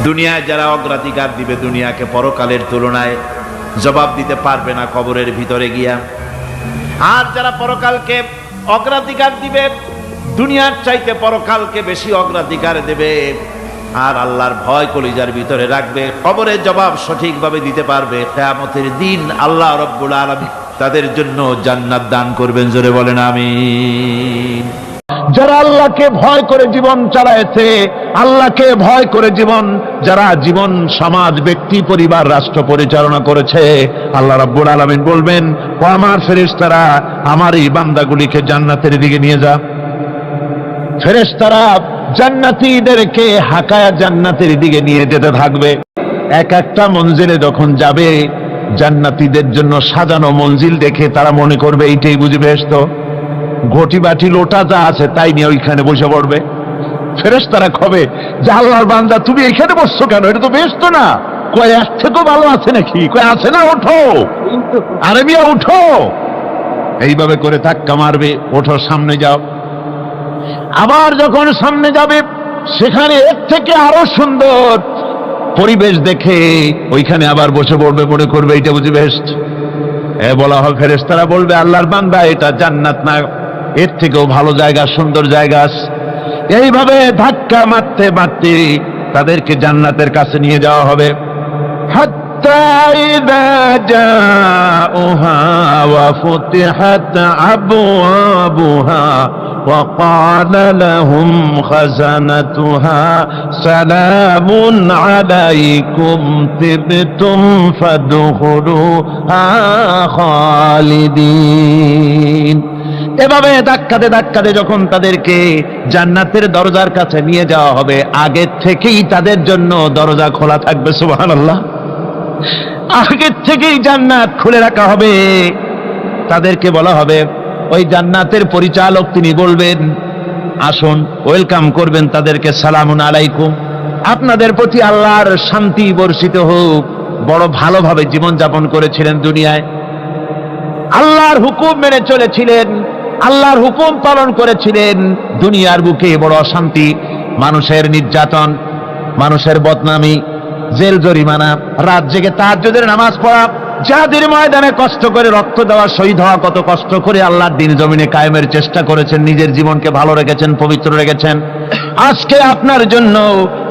দুনিয়ায় যারা অগ্রাধিকার দিবে দুনিয়াকে পরকালের তুলনায়, জবাব দিতে পারবে না কবরের ভিতরে গিয়া। আর যারা পরকালকে অগ্রাধিকার দিবে, দুনিয়ার চাইতে পরকালকে বেশি অগ্রাধিকার দেবে, আর আল্লাহর ভয় কলিজার ভিতরে রাখবে, কবরের জবাব সঠিকভাবে দিতে পারবে, কিয়ামতের দিন আল্লাহ রাব্বুল আলামিন তাদের জন্য জান্নাত দান করবেন। জোরে বলেন আমিন। যারা আল্লাহকে ভয় করে জীবন চালায়েছে, আল্লাহকে ভয় করে জীবন, যারা জীবন, সমাজ, ব্যক্তি, পরিবার, রাষ্ট্র পরিচালনা করেছে, আল্লাহ রাব্বুল আলামিন বলবেন, ও আমার ফেরেশতারা, আমার এই বান্দাগুলিকে জান্নাতের দিকে নিয়ে যা। ফেরেশতারা জান্নাতীদেরকে হাঁকায়া জান্নাতের দিকে নিয়ে যেতে থাকবে। এক একটা মঞ্জিলে যখন যাবে, জান্নাতীদের জন্য সাজানো মঞ্জিল দেখে তারা মনে করবে এইটাই বুঝি বেহেশত। ঘটি বাটি লোটা যা আছে তাই নিয়ে ওইখানে বসে পড়বে। ফেরেশতারা কবে যে আল্লাহর বান্দা তুমি এখানে বসছো কেন, এটা তো বেহেশত না। কয় এর থেকেও ভালো আছে নাকি? কয় আছে না, ওঠো, আরে মিয়া উঠো। এইভাবে করে ধাক্কা মারবে, ওঠো, সামনে যাও। আবার যখন সামনে যাবে, সেখানে এর থেকে আরো সুন্দর পরিবেশ দেখে ওইখানে আবার বসে পড়বে, মনে করবে এটা বুঝি বেহেশত। বলা হয়, ফেরেশতারা বলবে আল্লাহর বান্দা এটা জান্নাত না, এর থেকেও ভালো জায়গা, সুন্দর জায়গা আছে। এইভাবে ধাক্কা মারতে মারতে তাদেরকে জান্নাতের কাছে নিয়ে যাওয়া হবে। হাত্তা ইযা জাউহা ওয়া ফুতিহাত আবওয়াবুহা ওয়া ক্বালা লাহুম খাযানাতুহা সালামুন আলাইকুম তিবতুম ফাদখুলুহা খালিদিন। এভাবে ধাক্কাতে ধাক্কাতে যখন তাদেরকে জান্নাতের দরজার কাছে নিয়ে যাওয়া হবে, আগের থেকেই তাদের জন্য দরজা খোলা থাকবে। সুবহানাল্লাহ। আগের থেকেই জান্নাত খুলে রাখা হবে। তাদেরকে বলা হবে, ওই জান্নাতের পরিচালক তিনি বলবেন, আসুন, ওয়েলকাম করবেন তাদেরকে, সালামুন আলাইকুম, আপনাদের প্রতি আল্লাহর শান্তি বর্ষিত হোক। বড় ভালোভাবে জীবন যাপন করেছিলেন দুনিয়ায়, আল্লাহর হুকুম মেনে চলেছিলেন, আল্লাহর হুকুম পালন করেছিলেন। দুনিয়ার বুকে বড় অশান্তি, মানুষের নির্যাতন, মানুষের বদনামি, জেল জরিমানা, রাত জেগে তাহাজ্জুদের নামাজ পড়া, জিহাদের ময়দানে কষ্ট করে রক্ত দেওয়া, শহীদ হওয়া, কত কষ্ট করে আল্লাহর দ্বীন জমিনে কায়েমের চেষ্টা করেছেন, নিজের জীবনকে ভালো রেখেছেন, পবিত্র রেখেছেন। আজকে আপনার জন্য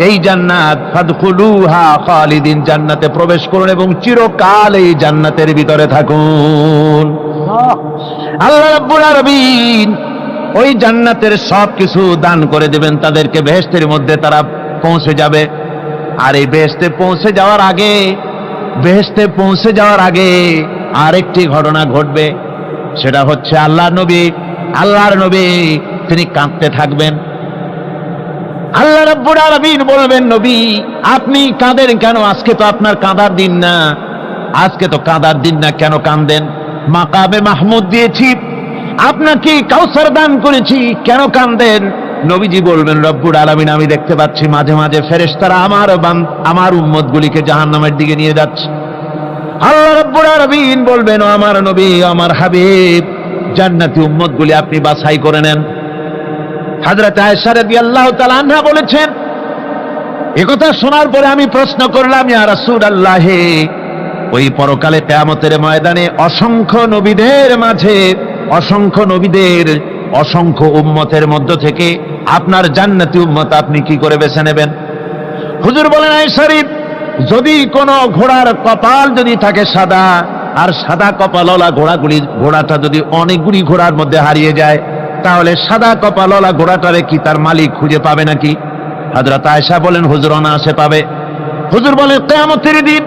এই জান্নাত, ফাদখুলুহা খালিদিন, জান্নাতে প্রবেশ করুন এবং চিরকাল এই জান্নাতের ভিতরে থাকুন। আল্লাহ রাব্বুল আলামিন ওই জান্নাতের সবকিছু দান করে দেবেন তাদেরকে, বেহেশতের মধ্যে তারা পৌঁছে যাবে। আর এই বেহেশতে পৌঁছে যাওয়ার আগে আরেকটি ঘটনা ঘটবে। সেটা হচ্ছে আল্লাহর নবী তিনি কাঁদতে থাকবেন। আল্লাহ রাব্বুল আলামিন বলবেন, নবী আপনি কাঁদেন কেন? আজকে তো আপনার কাঁদার দিন না, আজকে তো কাঁদার দিন না, কেন কাঁদেন? মাকামে মাহমুদ দিয়েছি, আপনাকে কাউসার দান করেছি, কেন কাঁদেন? নবীজি বলবেন, রব্বুল আলামিন আমি দেখতে পাচ্ছি মাঝে মাঝে ফেরেশতারা আমার উম্মতগুলিকে জাহান্নামের দিকে নিয়ে যাচ্ছে। আল্লাহ রাব্বুল আলামিন বলবেন, ও আমার নবী, আমার হাবিব, জান্নাতি উম্মতগুলি আপনি বাছাই করে নেন। হযরত আয়েশা রাদিয়াল্লাহু তাআলা আনহা বলেছেন, একথা শোনার পরে আমি প্রশ্ন করলাম, ইয়া রাসূলুল্লাহ, ওই পরকালে কিয়ামতের ময়দানে অসংখ্য নবীদের মাঝে, অসংখ্য উম্মতের মধ্য থেকে আপনার জান্নাতি উম্মত আপনি কি করে বেছে নেবেন? হুজুর বলেন, আয়েশা, যদি কোনো ঘোড়ার কপাল যদি থাকে সাদা, আর সাদা কপালওয়ালা ঘোড়াটা যদি অনেকগুলি ঘোড়ার মধ্যে হারিয়ে যায়, তাহলে সাদা কপালওয়ালা ঘোড়াটারে কি তার মালিক খুঁজে পাবে নাকি? হযরত আয়েশা বলেন, হুজুর অনায়াসে পাবে। হুজুর বলেন, কিয়ামতের দিন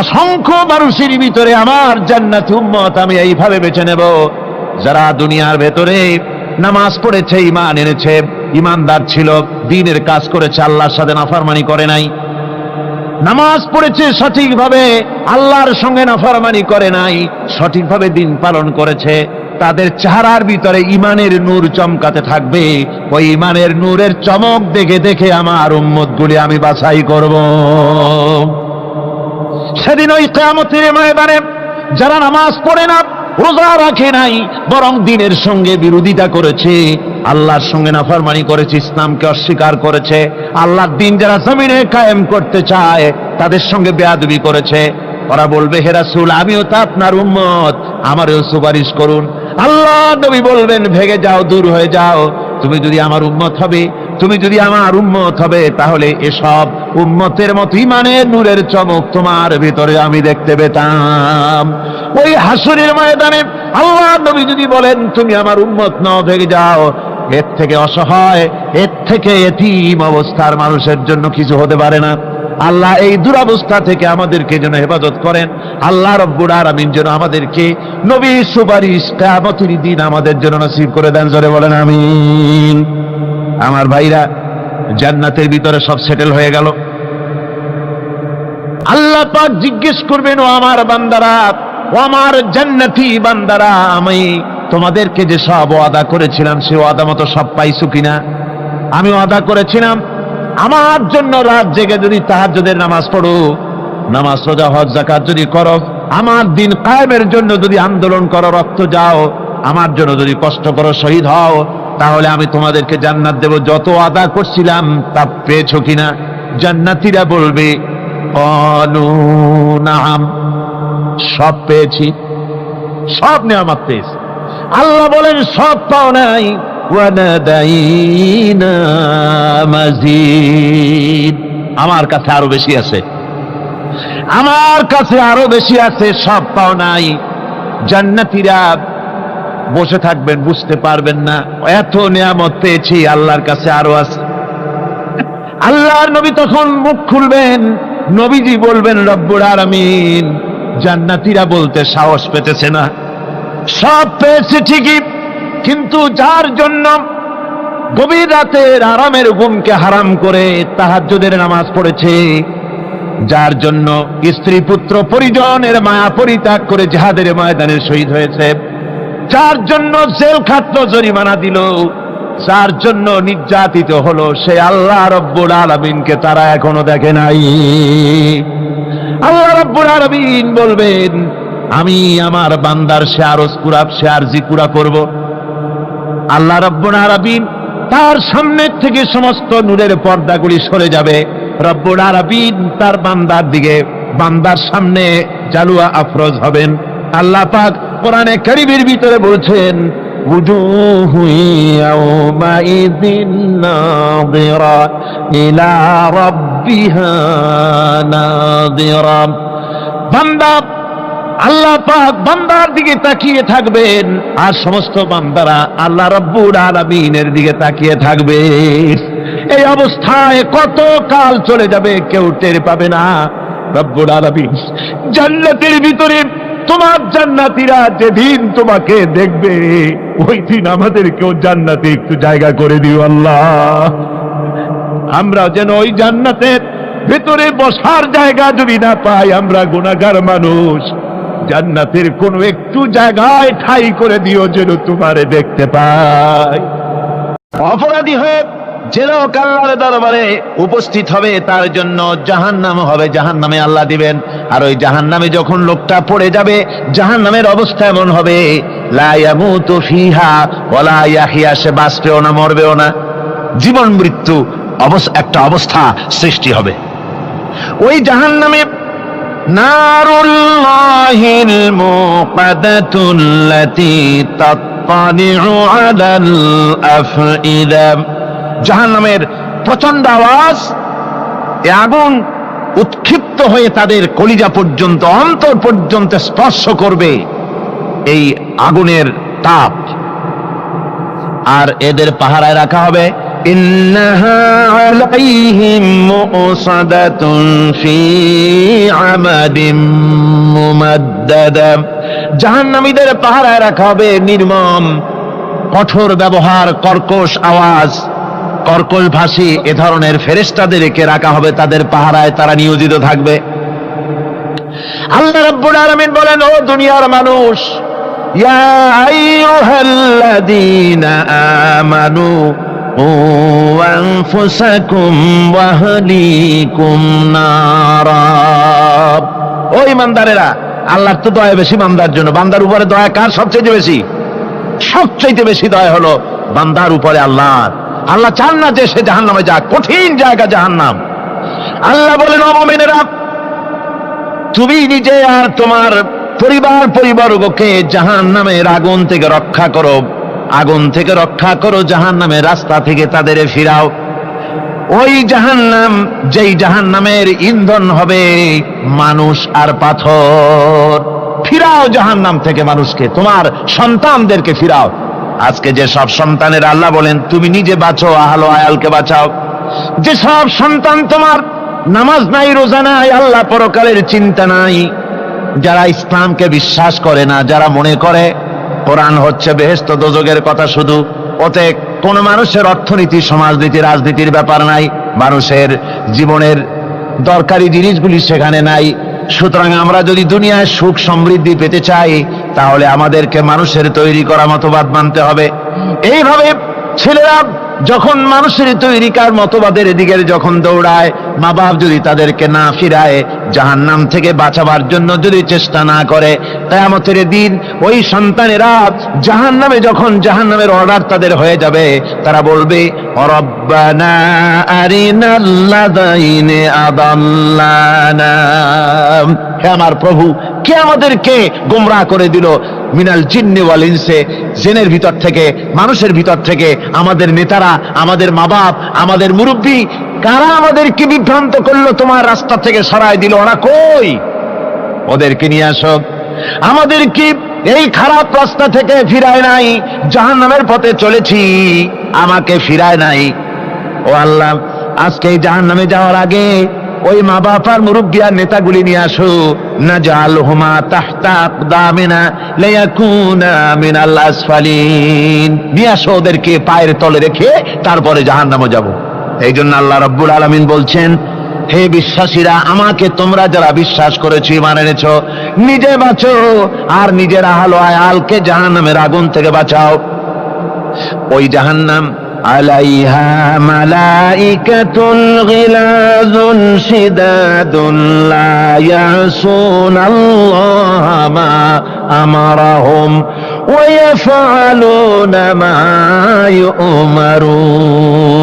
অসংখ্য মানুষের ভিতরে আমার জান্নাতি উম্মত আমি এইভাবে বেছে নেব, যারা দুনিয়ার ভেতরে নামাজ পড়েছে, ঈমান এনেছে, ঈমানদার ছিল, দ্বীনের কাজ করেছে, আল্লাহর সাথে নাফরমানি করে নাই, নামাজ পড়েছে সঠিকভাবে, আল্লাহর সঙ্গে নাফরমানি করে নাই, সঠিকভাবে দ্বীন পালন করেছে, তাদের চেহারার ভিতরে ঈমানের নূর চমকাতে থাকবে। ওই ঈমানের নূরের চমক দেখে দেখে আমার উম্মতগুলি আমি বাছাই করব। সেদিন ওই কিয়ামতের ময়দানে যারা নামাজ পড়ে না, রোজা রাখে নাই, বরং দিনের সঙ্গে বিরোধিতা করেছে, আল্লাহর সঙ্গে নাফরমানি করেছে, ইসলামকে অস্বীকার করেছে, আল্লাহর দিন যারা জমিনে কায়েম করতে চায় তাদের সঙ্গে বেয়াদবি করেছে, ওরা বলবে হে রাসূল আমিও তো আপনার উম্মত, আমারও সুপারিশ করুন। আল্লাহ নবী বলবেন ভেগে যাও, দূর হয়ে যাও, তুমি যদি আমার উম্মত হবে, তুমি যদি আমার উম্মত হবে, তাহলে এসব উম্মতের মতো ইমানের নূরের চমক তোমার ভিতরে আমি দেখতে পেতাম। ওই হাসরের ময়দানে আল্লাহ নবী যদি বলেন তুমি আমার উম্মত নও, ভেগে যাও, এর থেকে অসহায়, এর থেকে এতিম অবস্থার মানুষের জন্য কিছু হতে পারে না। আল্লাহ এই দুরবস্থা থেকে আমাদেরকে যেন হেফাজত করেন। আল্লাহ রব্বুল আলামিন যেন আমাদেরকে নবীর সুপারিশ কিয়ামতের দিন আমাদের জন্য নসিব করে দেন। জোরে বলেন আমিন। আমার ভাইরা, জান্নাতের ভিতরে সব সেটেল হয়ে গেল। আল্লাহ পাক জিজ্ঞেস করবেন, ও আমার বান্দারা, ও আমার জান্নাতি বান্দারা, আমি তোমাদেরকে যে সব ওয়াদা করেছিলাম সে ওয়াদা মতো সব পাইছো কিনা? আমি ওয়াদা করেছিলাম আমার জন্য রাত জেগে যদি তাহাজ্জুদের নামাজ পড়ো, নামাজ রোজা হজ যাকাত যদি করো, আমার দিন কায়েমের জন্য যদি আন্দোলন করো, রক্ত যাও, আমার জন্য যদি কষ্ট করো, শহীদ হও, তাহলে আমি তোমাদেরকে জান্নাত দেব। যত ওয়াদা করছিলাম তা পেয়েছো কিনা? জান্নাতীরা বলবে ক্বালু নাআম, সব পেয়েছি, সব নিয়ামত পেয়েছি। আল্লাহ বলেন সব পাও নাই, ওয়ানাদাইনা মাজিদ, আমার কাছে আরো বেশি আছে, আমার কাছে আরো বেশি আছে, সব পাও নাই। জান্নাতীরা বসে থাকবেন, বুঝতে পারবেন না এত নিয়ামত পেয়েছি, আল্লাহর কাছে আরো আছে। আল্লাহর নবী তখন মুখ খুলবেন, নবীজি বলবেন রব্বুল আলামিন, জান্নাতীরা বলতে সাহস পেতেছে না, সব পেয়েছে ঠিকই, কিন্তু যার জন্য গভীর রাতের আরামের ঘুমকে হারাম করে তাহাজ্জুদের নামাজ পড়েছে, যার জন্য স্ত্রী পুত্র পরিজনের মায়া পরিত্যাগ করে জিহাদের ময়দানে শহীদ হয়েছে, যার জন্য জেল খাটলো, জরিমানা দিল, যার জন্য নির্যাতিত হলো, সে আল্লাহ রব্বুল আলামিনকে তারা এখনো দেখে নাই। আল্লাহ রব্বুল আলামিন বলবেন, আমি আমার বান্দার সে আরজ কুরাব, সে আরজি পুরা করব। আল্লাহ রব্বুল আলামিন তার সামনে থেকে সমস্ত নূরের পর্দাগুলি সরে যাবে। রব্বুল আলামিন তার বান্দার দিকে, বান্দার সামনে জালুয়া আফরোজ হবেন। আল্লাহ পাক কোরআনে কারীমের ভিতরে বলছেন, উজুহু ইয়াওমাইযিন নাযিরা ইলা রাব্বিহা নাযিরা। বান্দা, আল্লাহ পাক বান্দার দিকে তাকিয়ে থাকবেন, আর সমস্ত বান্দারা আল্লাহ রাব্বুল আলামিনের দিকে তাকিয়ে থাকবে। এই অবস্থায় কত কাল চলে যাবে কেউ টের পাবে না। রব্বুল আলামিন জান্নাতের ভিতরে তোমার জান্নাতীরা যেদিন তোমাকে দেখবে, ওই দিন আমাদেরকেও জান্নাতে একটু জায়গা করে দিও আল্লাহ। আমরা যেন ওই জান্নাতের ভেতরে বসার জায়গা যদি না পাই, আমরা গুনাহগার মানুষ, জান্নাতের কোন একটু জায়গায় ঠাঁই করে দিও যেন তোমারে দেখতে পাই। অপরাধী হয়ে যে লোক আল্লাহর দরবারে উপস্থিত হবে তার জন্য জাহান্নাম হবে, জাহান্নামে আল্লাহ দিবেন। আর ওই জাহান্নামে যখন লোকটা পড়ে যাবে, জাহান্নামের অবস্থা এমন হবে, লা ইয়ামুতু ফিহা ওয়ালা ইয়াহইয়া, সে বাঁচবেও না মরবেও না, জীবন মৃত্যু একটা অবস্থা সৃষ্টি হবে। ওই জাহান্নামে নারুল্লাহিল মুকাদাতুল্লাতী তাত্তালিউ আলাল আফইদা, জাহান্নামের প্রচন্ড আওয়াজ, এ আগুন উৎক্ষিপ্ত হয়ে তাদের কলিজা পর্যন্ত, অন্তর পর্যন্ত স্পর্শ করবে এই আগুনের তাপ। আর এদের পাহারায় রাখা হবে, ইন্নাহা আলাইহিম মুসাদাতুন ফি আমাদিম মুমাদ্দাদা, জাহান্নামীদের পাহারায় রাখা হবে নির্মম, কঠোর ব্যবহার, কর্কশ আওয়াজ, কর্কশ ভাষী এ ধরনের ফেরেশতাদেরকে রাখা হবে তাদের পাহারায়, তারা নিয়োজিত থাকবে। আল্লাহ রাব্বুল আলামিন বলেন, ও দুনিয়ার মানুষ, ইয়া আইয়ুহাল্লাযীনা আমানু ও আনফুসাকুম ওয়া আহলিকুম নারা, ও ঈমানদারেরা আল্লাহর তো দয়া বেশি বান্দার জন্য। বান্দার উপরে দয়া কার সবচেয়ে বেশি? সবচেয়ে বেশি দয়া হলো বান্দার উপরে আল্লাহর। আল্লাহ চান না যে সে জাহান্নামে যাক, কঠিন জায়গা জাহান্নাম। আল্লাহ বলেন, ও মুমিনেরা, তুমি নিজে আর তোমার পরিবারবর্গকে জাহান্নামের আগুন থেকে রক্ষা করো, আগুন থেকে রক্ষা করো, জাহান্নামের রাস্তা থেকে তাদের ফিরাও। ওই জাহান্নাম, যেই জাহান্নামের ইন্ধন হবে মানুষ আর পাথর, ফিরাও জাহান্নাম থেকে মানুষকে, তোমার সন্তানদেরকে ফিরাও। আজকে যে সব সন্তানের আল্লাহ বলেন তুমি নিজে বাঁচো, আহলো আয়ালকে বাঁচাও। যে সব সন্তান তোমার নামাজ নাই, রোজা নাই, আল্লাহ পরকালের চিন্তা নাই, যারা ইসলামকে বিশ্বাস করে না, যারা মনে করে কোরআন হচ্ছে বেহেশত দোজখের কথা শুধু, ওতে কোন মানুষের অর্থনীতি, সমাজনীতি, রাজনীতির ব্যাপার নাই, মানুষের জীবনের দরকারি জিনিসগুলি সেখানে নাই। সুতরাং আমরা যদি দুনিয়ায় সুখ সমৃদ্ধি পেতে চাই, তাহলে আমাদেরকে মানুষের তৈরি করা মতবাদ মানতে হবে। এইভাবে ছেলেরা যখন মানুষের তৈরিকার মতবাদের দিকে যখন দৌড়ায়, মা বাপ যদি তাদেরকে না ফিরায়, জাহান্নাম থেকে বাঁচাবার জন্য যদি চেষ্টা না করে, কিয়ামতের দিন ওই সন্তানেরা জাহান্নামে, যখন জাহান্নামের অর্ডার তাদের হয়ে যাবে, তারা বলবে, রব্বানা আরিনাল্লাযাইনি আদাল্লানা, হে আমার প্রভু, কে আমাদেরকে গোমরাহ করে দিল, মিনাল জিন্নি ওয়াল ইনসে, জিনের ভিতর থেকে, মানুষের ভিতর থেকে, আমাদের নেতারা, আমাদের মা বাপ, আমাদের মুরব্বী, কারা আমাদেরকে বিভ্রান্ত করলো, তোমার রাস্তা থেকে সরায় দিল, ওরা কই? ওদেরকে নিয়ে আসো। আমাদেরকে এই খারাপ রাস্তা থেকে ফিরায় নাই, জাহান্নামের পথে চলেছি, আমাকে ফিরায় নাই। ও আল্লাহ, আজকে এই জাহান্নামে যাওয়ার আগে ওই মা বাপ আর মুরব্বী আর নেতাগুলি নিয়ে আসো, নাজালহুমা তাহতা আকদামিনা লিয়াকুনা মিনাল আসফালিন, নিয়ে আসো, ওদেরকে পায়ের তলে রেখে তারপরে জাহান্নামে যাব। এই জন্য আল্লাহ রাব্বুল আলামিন বলছেন, হে বিশ্বাসীরা, আমাকে তোমরা যারা বিশ্বাস করেছো, ঈমান এনেছো, নিজে বাঁচো আর নিজের আহলো আয়ালকে জাহান্নামের আগুন থেকে বাঁচাও। ওই জাহান্নাম আলাইহা মালাইকাতুন গিলাযুন শিদাদুন লা ইয়াসুনাল্লাহা মা আমারাহুম ওয়া ইয়াফআলুনা মা ইউমারুন।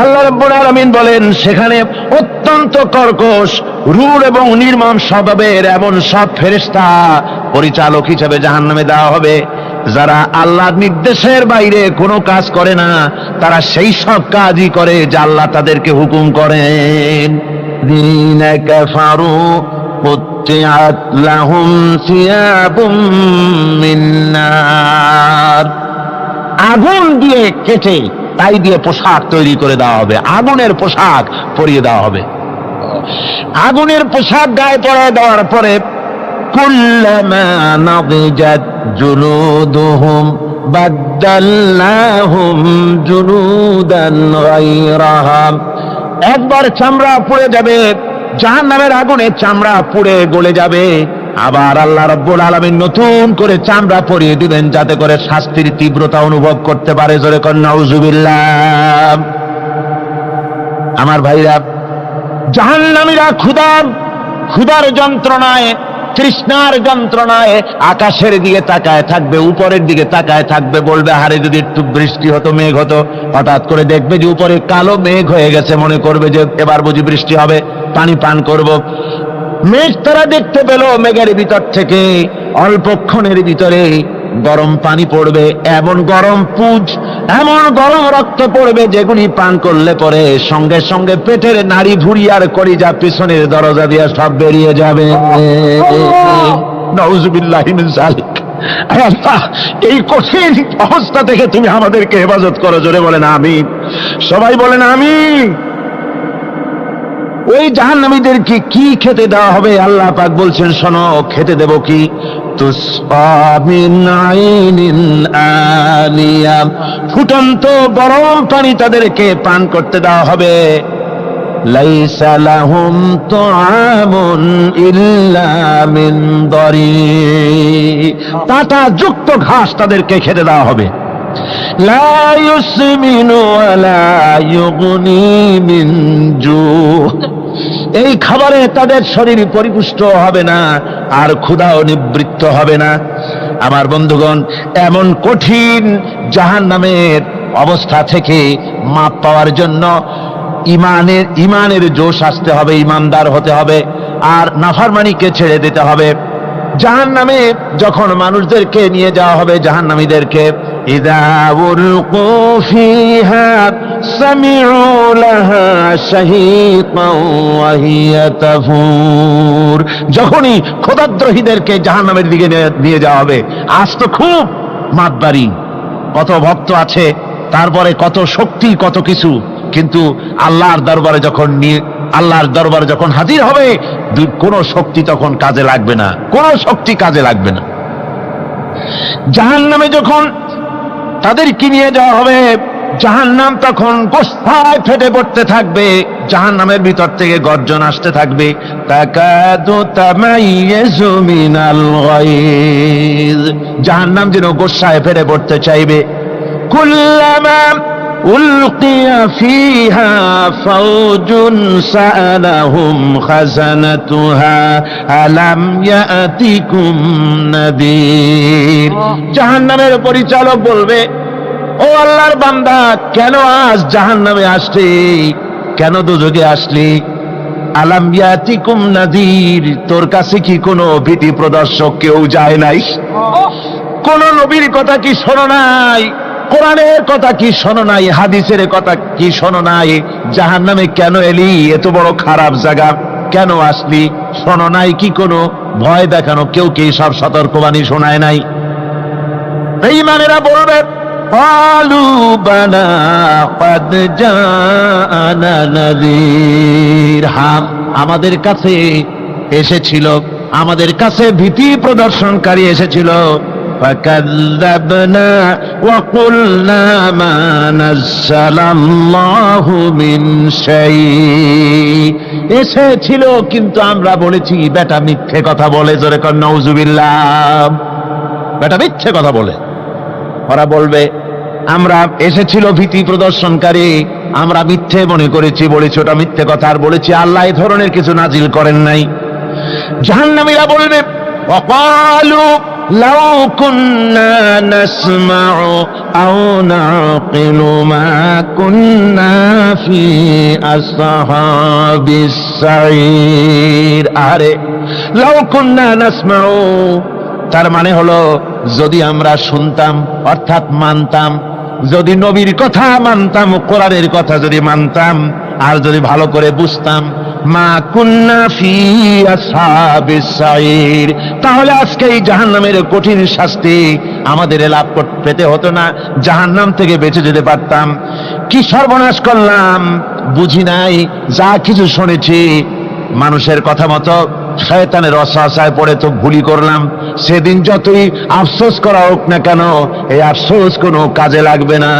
আল্লাহ রাব্বুল আলামিন বলেন, সেখানে অত্যন্ত কর্কশ, রূঢ় এবং নির্মম স্বভাবের এমন সব ফেরেশতা পরিচালক হিসেবে জাহান্নামে দেওয়া হবে, যারা আল্লাহর নির্দেশের বাইরে কোনো কাজ করে না, তারা সেই সব কাজই করে যা আল্লাহ তাদেরকে হুকুম করেন। দিনা কাফারু কুত্তিআত লাহুম সিয়াবুম মিন নার, আগুন দিয়ে কেটে তাই দিয়ে পোশাক তৈরি করে দেওয়া হবে, আগুনের পোশাক পরিয়ে দেওয়া হবে। আগুনের পোশাক গায়ে পরিয়ে দেওয়ার পরে কুল্লামা নাদিজাত জুলুদুহুম বাদদালনাহুম জুলুদান গায়রাহা, একবার চামড়া পুড়ে যাবে, জাহান্নামের আগুনে চামড়া পুড়ে গলে যাবে, আবার আল্লাহ রাব্বুল আলামিন নতুন করে চামড়া পরিয়ে দিবেন, যাতে করে শাস্তির তীব্রতা অনুভব করতে পারে। জোরে কর নাউজুবিল্লাহ। আমার ভাইরা, জাহান্নামীরা ক্ষুধার যন্ত্রণায়, তৃষ্ণার যন্ত্রণায় আকাশের দিকে তাকায় থাকবে, উপরের দিকে তাকায় থাকবে, বলবে, হারে যদি একটু বৃষ্টি হতো, মেঘ হতো। হঠাৎ করে দেখবে যে উপরে কালো মেঘ হয়ে গেছে, মনে করবে যে এবার বুঝি বৃষ্টি হবে, পানি পান করব। মেঘ তারা দেখতে পেল, মেঘের ভিতর থেকে অল্পক্ষণের ভিতরে গরম পানি পড়বে, এমন গরম পুঁজ, এমন গরম রক্ত পড়বে, যেগুলি পান করলে পরে সঙ্গে সঙ্গে পেটের নাড়ি ভুঁড়ি আর কলিজা পিছনের দরজা দিয়ে সব বেরিয়ে যাবে। নাউজুবিল্লাহি মিন যালিক। আল্লাহ, এই কঠিন অবস্থা থেকে তুমি আমাদেরকে হেফাজত করো। জোরে বলেন আমিন। সবাই বলেন আমিন। ওই জাহান্নামীদেরকে কি খেতে দেওয়া হবে? আল্লাহ পাক বলছেন, শোনো, খেতে দেব কি? তুসকা মিন আইনিন আনিয়া, ফুটন্ত গরম পানি তাদেরকে পান করতে দেওয়া হবে। লাইসা লাহুম তুআমুন ইল্লা মিন দারি, পাতা যুক্ত ঘাস তাদেরকে খেতে দেওয়া হবে। লা ইউসমিনু ওয়া লা ইউগনি মিন জু, এই খাবারে তাদের শরীর পরিপুষ্ট হবে না, আর ক্ষুধাও নিবৃত্ত হবে না। আমার বন্ধুগণ, এমন কঠিন জাহান্নামের অবস্থা থেকে মাপ পাওয়ার জন্য ইমানের জোশ আসতে হবে, ইমানদার হতে হবে, আর নাফরমানিকে ছেড়ে দিতে হবে। জাহান্নামে যখন মানুষদেরকে নিয়ে যাওয়া হবে, জাহান্নামীদেরকে, ইযা উলকু ফিহা সামিউ লাহা শাহীকান ওয়া হিয়া তাফুর, যখনই খোদাদ্রোহীদেরকে জাহান্নামের দিকে নিয়ে যাওয়া হবে, আজ তো খুব মাতবাড়ি, কত ভক্ত আছে, তারপরে কত শক্তি, কত কিছু, কিন্তু আল্লাহর দরবারে যখন হাজির হবে, কোন শক্তি তখন কাজে লাগবে না, কোন শক্তি কাজে লাগবে না। জাহান্নামে যখন তাদেরকে নিয়ে যাওয়া হবে, জাহান্নাম তখন গোস্তায় ফেটে পড়তে থাকবে, জাহান্নামের ভিতর থেকে গর্জন আসতে থাকবে, তাকাদু তামাইয়াজু মিনাল গায়জ, জাহান্নাম যেন গোস্তায় ফেটে পড়তে চাইবে। কুল্লামা উলকিয়া ফিহা ফাওজুন সাআলাহুম খাজানাতুহা আলাম ইয়াতিকুম নাদির, জাহান্নামের পরিচালক বলবে, ও আল্লাহর বান্দা, কেন আজ জাহান্নামে আসলি, কেন দোজখে আসলি? আলাম ইয়াতিকুম নাদির, তোর কাছে কি কোনো ভীতি প্রদর্শক কেউ যায় নাই? কোন নবীর কথা কি শোনো নাই? কোরআনের কথা কি শোনো নাই? হাদিসের কথা কি শোনো নাই? জাহান্নামে কেন এলি? এত বড় খারাপ জায়গা কেন আসলি? শোনো নাই কি কোনো ভয় দেখানো কেউ কি সব সতর্কবাণী শোনায় নাই? বেঈমানেরা বলবে, ক্বালু বালা ক্বাদ জাআনা নাযীর, হ্যাঁ আমাদের কাছে এসেছিল, আমাদের কাছে ভীতি প্রদর্শনকারী এসেছিল। فكذبنا وقلنا ما نزل الله من شيء, এসেছিল কিন্তু আমরা বলেছি বেটা মিথ্যে কথা বলে, জোরে কর নাউজুবিল্লাহ, বেটা মিথ্যে কথা বলে। ওরা বলবে, আমরা এসেছিল ভীতি প্রদর্শনকারী, আমরা মিথ্যে মনে করেছি, বলেছি ওটা মিথ্যে কথা, আর বলেছি আল্লাহ এই ধরনের কিছু নাজিল করেন নাই। জাহান্নামীরা বলবে, ওয়াকালু লাউ কুন্না নাসমাউ আও নাকিলু মা কুন্না ফি আসহাবিস সাঈর, আরে লাউ কুন্না নাসমাউ, তার মানে হলো যদি আমরা শুনতাম, অর্থাৎ মানতাম, যদি নবীর কথা মানতাম, কোরআনের কথা যদি মানতাম, আর যদি ভালো করে বুঝতাম, মা কুন্না ফি আসহাবিস সাঈর, তাহলে আজকে এই জাহান্নামের কঠিন শাস্তি আমাদের লাভ পেতে হতো না, জাহান্নাম থেকে বেঁচে যেতে পারতাম। কি সর্বনাশ করলাম, বুঝি নাই, যা কিছু শুনেছি মানুষের কথা মতো শয়তানের ওয়াসওয়াসায় পড়ে তো ভুলই করলাম। সেদিন যতই আফসোস করা হোক না কেন, এই আফসোস কোনো কাজে লাগবে না।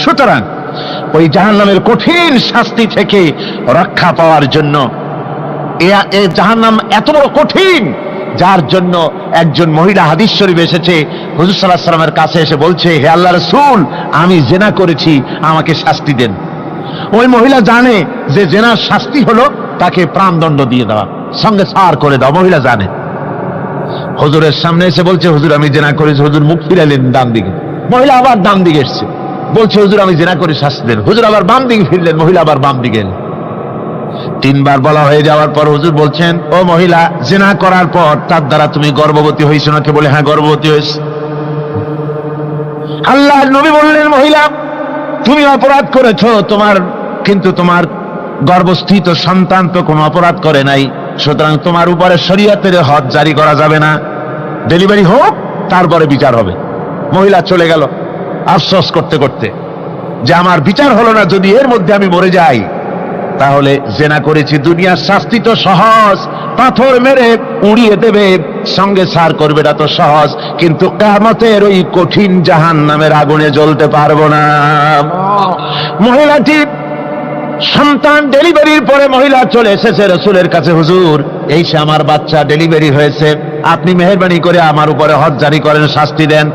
সুতরাং ওই জাহান্নামের কঠিন শাস্তি থেকে রক্ষা পাওয়ার জন্য, এই জাহান্নাম এত বড় কঠিন, যার জন্য একজন মহিলা হাদিস শরীফে এসেছে, হুজুর সাল্লাল্লাহু আলাইহি ওয়াসাল্লামের কাছে এসে বলছে, হে আল্লাহর রাসূল, আমি জিনা করেছি, আমাকে শাস্তি দেন। ওই মহিলা জানে যে জিনার শাস্তি হলো তাকে প্রাণদণ্ড দিয়ে দেওয়া, সঙ্গে সার করে দাও, মহিলা জানে। হুজুরের সামনে এসে বলছে, হুজুর আমি জিনা করেছি। হুজুর মুখ ফিরালেন ডান দিকে, মহিলা আবার ডান দিকে এসছে, বলছে হুজুর আমি জিনা করে শাস্তি দেন। হুজুর আবার বাম দিকে ফিরলেন, মহিলা আবার বাম দিকে এলেন। তিনবার বলা হয়ে যাওয়ার পর হুজুর বলছেন, ও মহিলা, জিনা করার পর তার দ্বারা তুমি গর্ভবতী হয়েছো নাকি? বলে হ্যাঁ গর্ভবতী হয়েছে। আল্লাহর নবী বললেন, মহিলা তুমি অপরাধ করেছো, কিন্তু তোমার গর্ভস্থিত সন্তান তো কোনো অপরাধ করে নাই, সুতরাং তোমার উপরে শরীয়তের হদ জারি করা যাবে না, ডেলিভারি হোক তারপরে বিচার হবে। মহিলা চলে গেল আফসোস করতে করতে যে আমার বিচার হলো না, যদি এর মধ্যে আমি মরে যাই তাহলে জেনা করেছি। দুনিয়ার শাস্তি তো সহজ, পাথর মেরে উড়িয়ে দেবে, সঙ্গে সার করবে, এটা তো সহজ, কিন্তু কিয়ামতের ওই কঠিন জাহান্নামের আগুনে জ্বলতে পারবো না। মহিলাটি সন্তান ডেলিভারির পরে মহিলা চলে এসেছে রাসূলের কাছে, হুজুর এই সে আমার বাচ্চা ডেলিভারি হয়েছে, আপনি মেহেরবানি করে আমার উপরে হদ জারি করেন, শাস্তি দেন।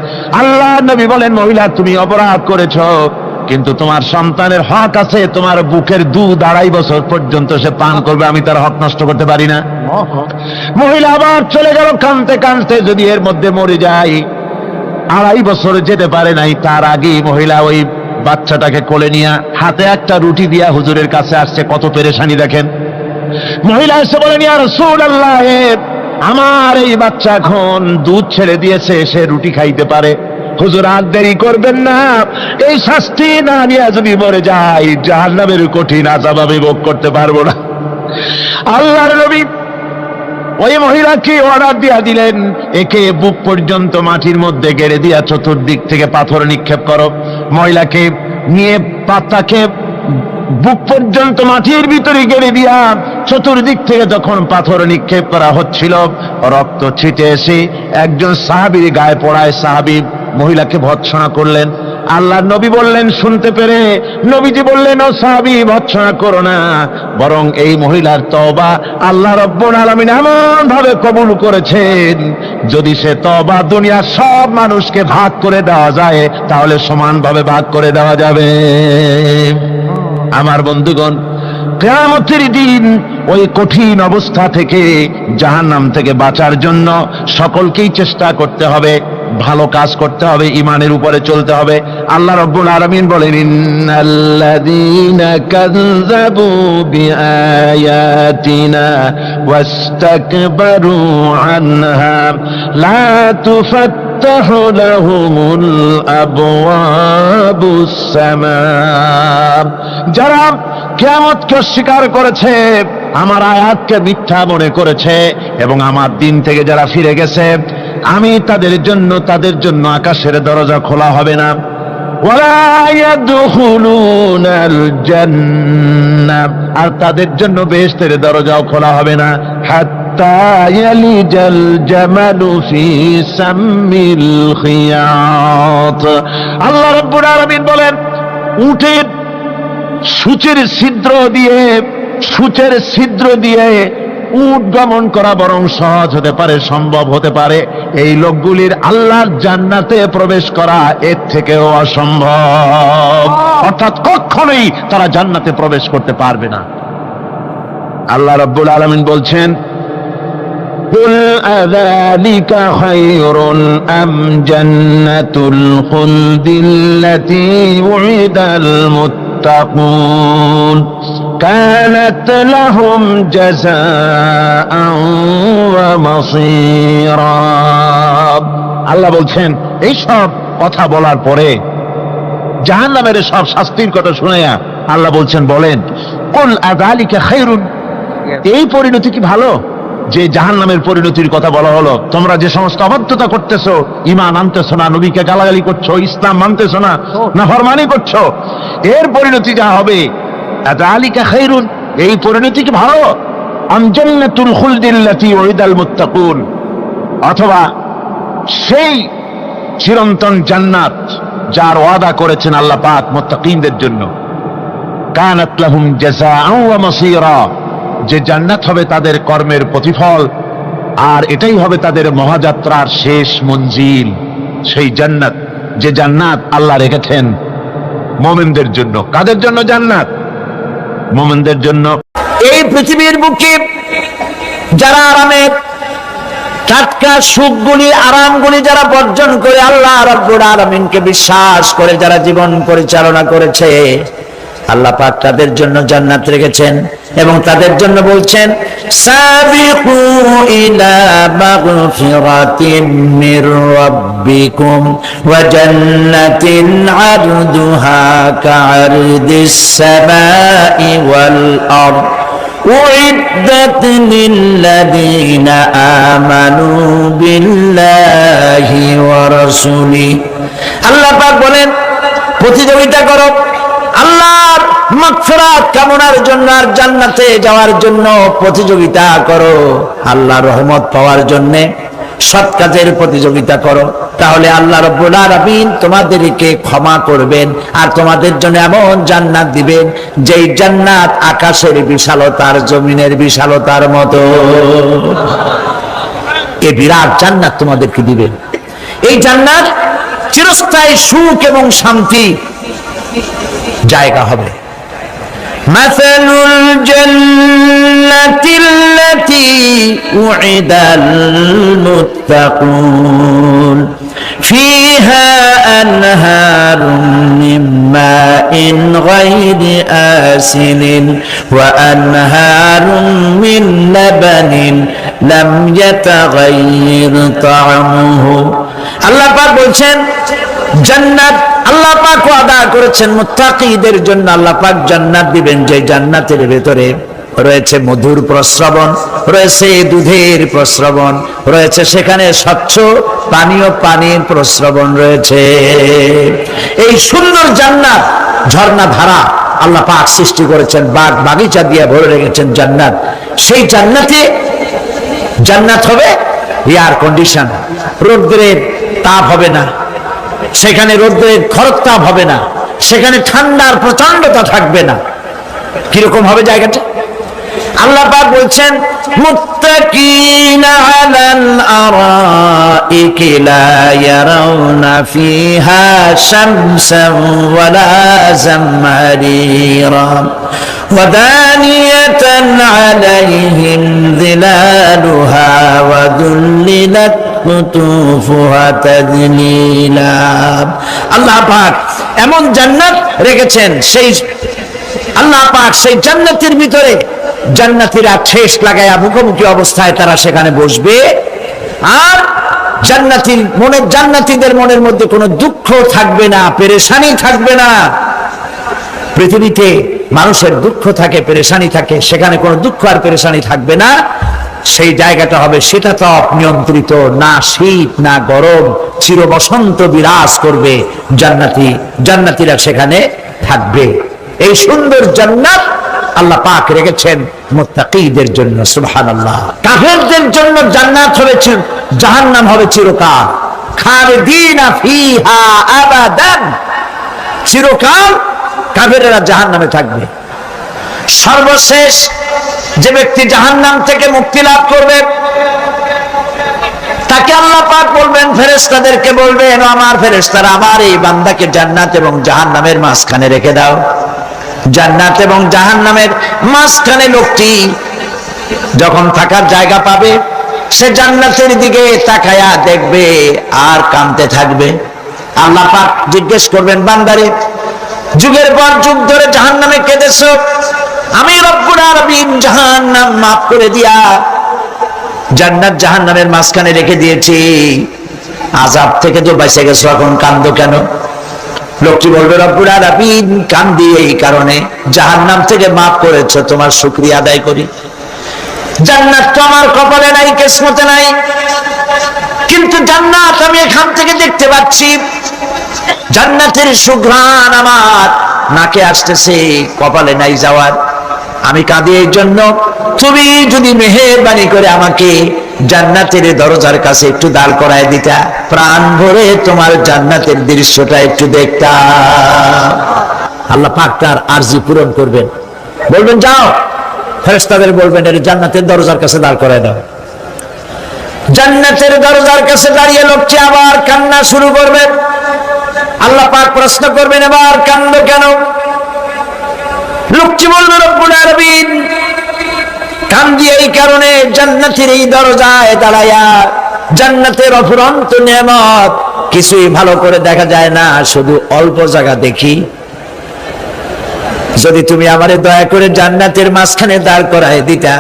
আল্লাহ নবী বলেন, মহিলা তুমি অপরাধ করেছো, কিন্তু তোমার সন্তানের হক আছে, তোমার বুকের 2-2.5 বছর পর্যন্ত সে পান করবে, আমি তার হক নষ্ট করতে পারি না। মহিলা আবার চলে গেল কাঁদতে কাঁদতে, যদি এর মধ্যে মরে যায়, 2.5 বছর যেতে পারে নাই, তার আগেই মহিলা ওই বাচ্চাটাকে কোলে নিয়ে হাতে একটা রুটি দিয়া হুজুরের কাছে আসছে। কত পেরেশানি দেখেন। মহিলা এসে বলেন, ইয়া রাসূলুল্লাহ, আমার এই বাচ্চা এখন দুধ ছেড়ে দিয়েছে, সে রুটি খাইতে পারে। হুজুর, আর দেরি করবেন না, এই শাস্তি না নিয়ে যদি মরে যায়, জাহান্নামের কঠিন আযাব আমি ভোগ করতে পারবো না। আল্লাহর নবী ওই মহিলাকে অর্ডার দিয়া দিলেন, একে বুক পর্যন্ত মাটির মধ্যে গেড়ে দিয়া চতুর্দিক থেকে পাথর নিক্ষেপ করো। মহিলাকে নিয়ে পাতাকে বুক পর্যন্ত মাটির ভিতরে গেড়ে দিয়া চতুর্দিক থেকে যখন পাথর নিক্ষেপ করা হচ্ছিল, রক্ত ছিটে এসে একজন সাহাবীর গায়ে পড়ায়। সাহাবী মহিলাকে ভৎসনা করলেন। আল্লাহর নবী বললেন শুনতে পেরে, নবীজি বললেন, ও সাহাবী, ভৎসনা করো না, বরং এই মহিলার তওবা আল্লাহ রাব্বুল আলামিন এমন ভাবে কবুল করেছেন, যদি সে তওবা দুনিয়ার সব মানুষকে ভাগ করে দেওয়া যায়, তাহলে সমানভাবে ভাগ করে দেওয়া যাবে। আমার বন্ধুগণ, কিয়ামতের দিন ওই কঠিন অবস্থা থেকে, জাহান্নাম থেকে বাঁচার জন্য সকলকেই চেষ্টা করতে হবে, ভালো কাজ করতে হবে, ঈমানের উপরে চলতে হবে। আল্লাহ রাব্বুল আলামিন বলেন, ইন্নাল্লাযীনা কাযযাবু বিআয়াতিনা ওয়াস্তাকবারু আনহা লা তুফাত্তাহু লাহুমুল আবওয়াবুস সামা। যারা কিয়ামতকে অস্বীকার করেছে, আমার আয়াতকে মিথ্যা মনে করেছে এবং আমার দিন থেকে যারা ফিরে গেছে, আমি তাদের জন্য আকাশের দরজা খোলা হবে না। ওয়ালা ইয়াদখুলুনাল জান্নাহ, আর তাদের জন্য বেহেশতের দরজাও খোলা হবে না। হাত্তা ইয়ালিজাল জামালু ফি সাম্মিল খিয়াত। আল্লাহ রাব্বুল আলামিন বলেন, উটের সূচের ছিদ্র দিয়ে উট গমন করা বরং সহজ হতে পারে, সম্ভব হতে পারে। এই লোকগুলির আল্লাহর জান্নাতে প্রবেশ করা এর থেকেও অসম্ভব, অর্থাৎ কখনোই তারা জান্নাতে প্রবেশ করতে পারবে না। আল্লাহ রাব্বুল আলামিন বলছেন, কুল আযালিকা খায়রুন আম জান্নাতুল খুলদিল্লাতী উইদাল মুত্তাকুন কানাত লাহুম জাযাআন ওয়া মাসীরা। আল্লাহ বলছেন, এই সব কথা বলার পরে, জাহান্নামের সব শাস্তির কথা শুনাইয়া আল্লাহ বলছেন, বলেন, কুল আযালিকা খায়রুন, এই পরিণতি কি ভালো যে জাহান্নামের পরিণতির কথা বলা হলো? তোমরা যে সমস্ত অবাধ্যতা করতেছো, ঈমান আনতেছো না, নবীকে গালাগালি করছো, ইসলাম মানতেছো না, নাফরমানি করছো, এর পরিণতি যা হবে, আযালিকা খায়রুন, এই পরিণতি কি ভালো? আম জান্নাতুল খুলদিল্লাতী উইদাল মুত্তাকুন, অথবা সেই চিরন্তন জান্নাত যার ওয়াদা করেছেন আল্লাহ পাক মুত্তাকিনদের জন্য। কানাত লাহুম জাযাআন ওয়া মাসীরা, যে জান্নাত হবে তাদের কর্মের প্রতিফল, আর এটাই হবে তাদের মহাযাত্রার শেষ মঞ্জিল। সেই জান্নাত, যে জান্নাত আল্লাহ রেখেছেন মুমিনদের জন্য। কাদের জন্য জান্নাত? মুমিনদের জন্য। এই পৃথিবীর বুকে যারা আরামের টাটকা সুখগুলি, আরামগুলি যারা বর্জন করে আল্লাহ রাব্বুল আলামিনকে বিশ্বাস করে যারা জীবন পরিচালনা করেছে, আল্লাহ পাক তাদের জন্য জান্নাত রেখেছেন এবং তাদের জন্য বলছেন, সাবিকু ইলা মাগফিরাতিন মির রাব্বিকুম ওয়া জান্নাতিন আরদুহা কাআরদিস সামাই ওয়াল আরদ উইদ্দাত লিল্লাযীনা আমানু বিল্লাহি ওয়া রাসূলিহি। আল্লাহ পাক বলেন, প্রতিযোগিতা করো আল্লাহর মাগফিরাত কামনার জন্য আর জান্নাতে যাওয়ার জন্য প্রতিযোগিতা করো, আল্লাহর রহমত পাওয়ার জন্য সৎ কাজের প্রতিযোগিতা করো, তাহলে আল্লাহ রাব্বুল আলামিন তোমাদেরকে ক্ষমা করবেন আর তোমাদের জন্য এমন জান্নাত দিবেন যেই জান্নাত আকাশের বিশালতার জমিনের বিশালতার মতো। এই বিরাট জান্নাত তোমাদেরকে দিবেন। এই জান্নাত চিরস্থায়ী সুখ এবং শান্তি জায়গা হবে। মাসালুল জান্নাতিল্লাতী উইদাল মুত্তাকুন ফিহা আনহারুম মিন মাইন গায়রি আসিলিন ওয়া আনহারুম মিন লাবানিন লাম ইয়াতাগায়্যার তা'আমুহু। আল্লাহ পাক বলছেন জান্নাত আল্লাহ পাক ওয়াদা করেছেন মুত্তাকিদের জন্য। আল্লাহ পাক জান্নাত দিবেন, যে জান্নাতের ভেতরে রয়েছে মধুর প্রস্রবণ, রয়েছে দুধের প্রস্রবণ, রয়েছে সেখানে স্বচ্ছ পানীয় পানির প্রস্রবণ রয়েছে। এই সুন্দর জান্নাত, ঝর্ণা ধারা আল্লাহ পাক সৃষ্টি করেছেন, বাগ বাগিচা দিয়ে ভরে রেখেছেন জান্নাত। সেই জান্নাতে জান্নাত হবে এয়ার কন্ডিশন, রৌদ্রের তাপ হবে না সেখানে, রৌদ্রের খরতাপ হবে না সেখানে, ঠান্ডার প্রচন্ডতা থাকবে না। কিরকম হবে জায়গাটা? আল্লাহ পাক বলছেন মুত্তাকিনা আলাল আরাইকি লা ইয়ারাউনা ফিহা শামসান ওয়ালা জামহারিরা ওয়া দানিয়াতান আলাইহিম যিলালুহা ওয়া দুল্লিলাত কুতুফুহা তাদলীলা। আল্লাহ পাক এমন জান্নাত রেখেছেন, সেই আল্লাহ পাক সেই জান্নাতের ভিতরে জান্নাতীরা ঠেস লাগায়া মুখোমুখি অবস্থায় তারা সেখানে বসবে, আর জান্নাতীদের মনের মধ্যে কোনো দুঃখ থাকবে না, পেরেশানি থাকবে না। পৃথিবীতে মানুষের দুঃখ থাকে, পেরেশানি থাকে, সেখানে কোনো দুঃখ আর পেরেশানি থাকবে না। সেই জায়গাটা হবে শীতাতপ নিয়ন্ত্রিত, না শীত না গরম, চির বসন্ত বিরাজ করবে। জান্নাতীরা সেখানে থাকবে। এই সুন্দর জান্নাত আল্লাহ পাক রেখেছেন মুত্তাকিদের জন্য। সুবহানাল্লাহ। কাফেরদের জন্য জান্নাত হবে, জাহান্নাম হবে চিরকাল। খালিদিনা ফিহা আবাদান, চিরকাল কাফেরেরা জাহান্নামে থাকবে। সর্বশেষ যে ব্যক্তি জাহান্নাম থেকে মুক্তি লাভ করবে তাকে আল্লাহ পাক বলবেন, ফেরেশতাদেরকে বলবেন, আমার ফেরেশতারা আমার এই বান্দাকে জান্নাত এবং জাহান্নামের মাঝখানে রেখে দাও। জান্নাত এবং জাহান্নামের মাঝখানে লোকটি যখন থাকার জায়গা পাবে, সে জান্নাতের দিকে তাকায়া দেখবে আর কাঁদতে থাকবে। আল্লাহ পাক জিজ্ঞেস করবেন, বান্দারে যুগের পর যুগ ধরে জাহান্নামে কেঁদেছো, আমি রব্বুল আলামিন জাহান্নাম মাফ করে দিয়া জান্নাত জাহান্নামের মাঝখানে রেখে দিয়েছি, আযাব থেকে তো বেঁচে গেছো, এখন কাঁদো কেন? লোকটি বলবে, রব্বুল আলামিন কান্দি এই কারণে, জাহান্নাম থেকে মাফ করেছো, তোমার শুকরিয়া আদায় করি। জান্নাত তো আমার কপালে নাই, কিসমতে নাই, কিন্তু জান্নাত আমি এখান থেকে দেখতে পাচ্ছি, জান্নাতের সুঘ্রাণ আমার নাকে আসতেছে, কপালে নাই যাওয়ার। আমি কাঁদি এই জন্য, তুমি যদি মেহেরবানি করে আমাকে জান্নাতের দরজার কাছে একটু দাঁড় করায় দিতা, প্রাণ ভরে তোমার জান্নাতের দৃশ্যটা একটু দেখতাম। আল্লাহ পাক তার আরজি পূরণ করবেন, বলবেন যাও, ফেরেশতাদের বলবেন এর জান্নাতের দরজার কাছে দাঁড় করায় দাও। জান্নাতের দরজার কাছে দাঁড়িয়ে লোকটি আবার কান্না শুরু করবে। আল্লাহ পাক প্রশ্ন করবেন, এবার কান্দো কেন? লোকটি বলবে, রব্বুল আলামিন কান্দি এই কারণে, জান্নাতের এই দরজায় দাঁড়ায়া জান্নাতের অফুরন্ত নেয়ামত কিছুই ভালো করে দেখা যায় না, শুধু অল্প জায়গা দেখি। যদি তুমি আমারে দয়া করে জান্নাতের মাঝখানে দাঁড় করায় দিতা,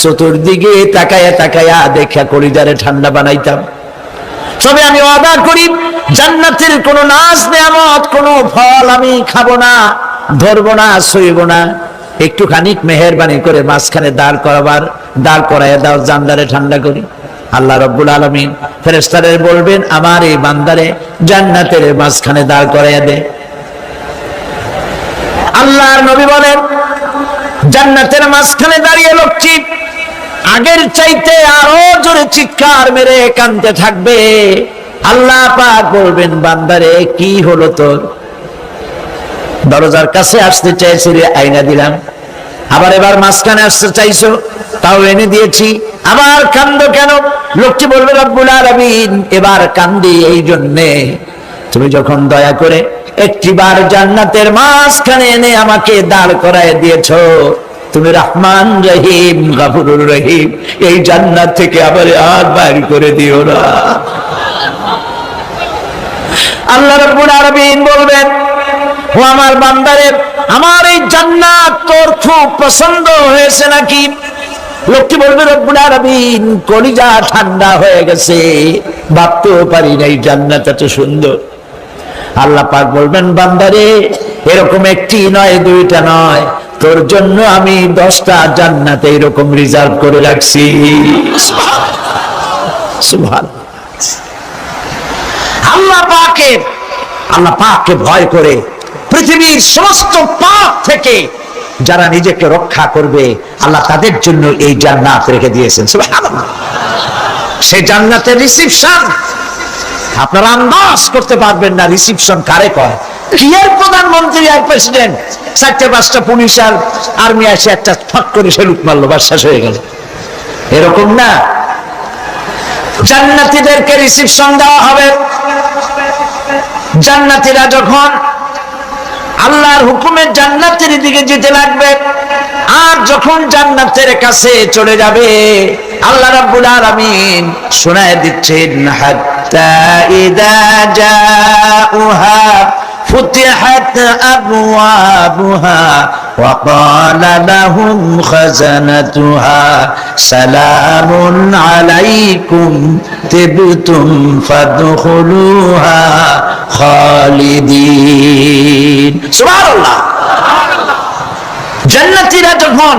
চতুর্দিকে তাকায়া তাকায়া দেখা কলিজারে ঠান্ডা বানাইতাম। তবে আমি ওয়াদা করি, জান্নাতের কোনো নাজ নেয়ামত, কোনো ফল আমি খাবো না, ধরবো না, সইব না। একটুখানি মেহেরবানি করে মাঝখানে দাঁড় করাইয়া দাও, জানলারে ঠান্ডা করি। আল্লাহ রব্বুল আলামিন ফেরেশতাদের বলবেন, আমার এই বান্দারে জান্নাতের মাঝখানে দাঁড় করাইয়া দে। আল্লাহর নবী বলেন, জান্নাতের মাঝখানে দাঁড়িয়ে লোকটি আগের চাইতে আরো জোরে চিৎকার মেরে কাঁদতে থাকবে। আল্লাহ পাক বলবেন, বান্দারে কি হলো তোর? দরজার কাছে আসতে চাইছিলে, আইনা দিলাম। আবার এবার মাঝখানে আসতে চাইছো, তাও এনে দিয়েছি। আবার কান্দো কেন? লোকটি বলবে, রব্বুল আলামিন এবার কান্দি এই জন্যে, তুমি যখন দয়া করে একটিবার জান্নাতের মাঝখানে এনে আমাকে দাঁড় করায় দিয়েছো, তুমি রহমান রহিম গফুরুর রহিম, এই জান্নাত থেকে আবার আর বাইর করে দিও না। আল্লাহ রাব্বুল আলামিন বলবেন, ও আমার বান্দারে, আমার এই জান্নাত তোর খুব পছন্দ হয়েছে নাকি? লোকটি বলবে, রব্বুল আলামিন কলিজা ঠান্ডা হয়ে গেছে, ভাবতেও পারি না এই জান্নাত এত সুন্দর। আল্লাহ পাক বলবেন, বান্দারে, এরকম একটি নয়, দুইটা নয়, তোর জন্য আমি 10টা জান্নাত এরকম রিজার্ভ করে রাখছি। সুবহানাল্লাহ। আল্লাহ পাককে ভয় করে পৃথিবীর সমস্ত পাপ থেকে যারা নিজেকে রক্ষা করবে, আল্লাহ তাদের জন্য এই জান্নাত রেখে দিয়েছেন। সুবহানাল্লাহ। সেই জান্নাতের রিসিপশন আপনারা আন্দাজ করতে পারবেন না, রিসিপশন কারে কয়। কি এর প্রধানমন্ত্রী আর প্রেসিডেন্ট, 4-5টা পুলিশ আর আর্মি এসে একটা ফাঁক করে সেলুট মারলো, বাস শেষ হয়ে গেল, এরকম না। জান্নাতীদেরকে রিসিপশন দেওয়া হবে। জান্নাতীরা যখন আল্লাহর হুকুমে জান্নাতের দিকে যেতে লাগবে, আর যখন জান্নাতের কাছে চলে যাবে, আল্লাহ রাব্বুল আলামিন শোনায় দিচ্ছেন, হাত্তা ইযা জাউহা ফুতিহাত আবওয়াবুহা ওয়া ক্বালা লাহুম খাজানাতুহা সালামুন আলাইকুম তিবতুম ফাদখুলুহা খালিদিন। সুবহানাল্লাহ। জান্নাতীরা যখন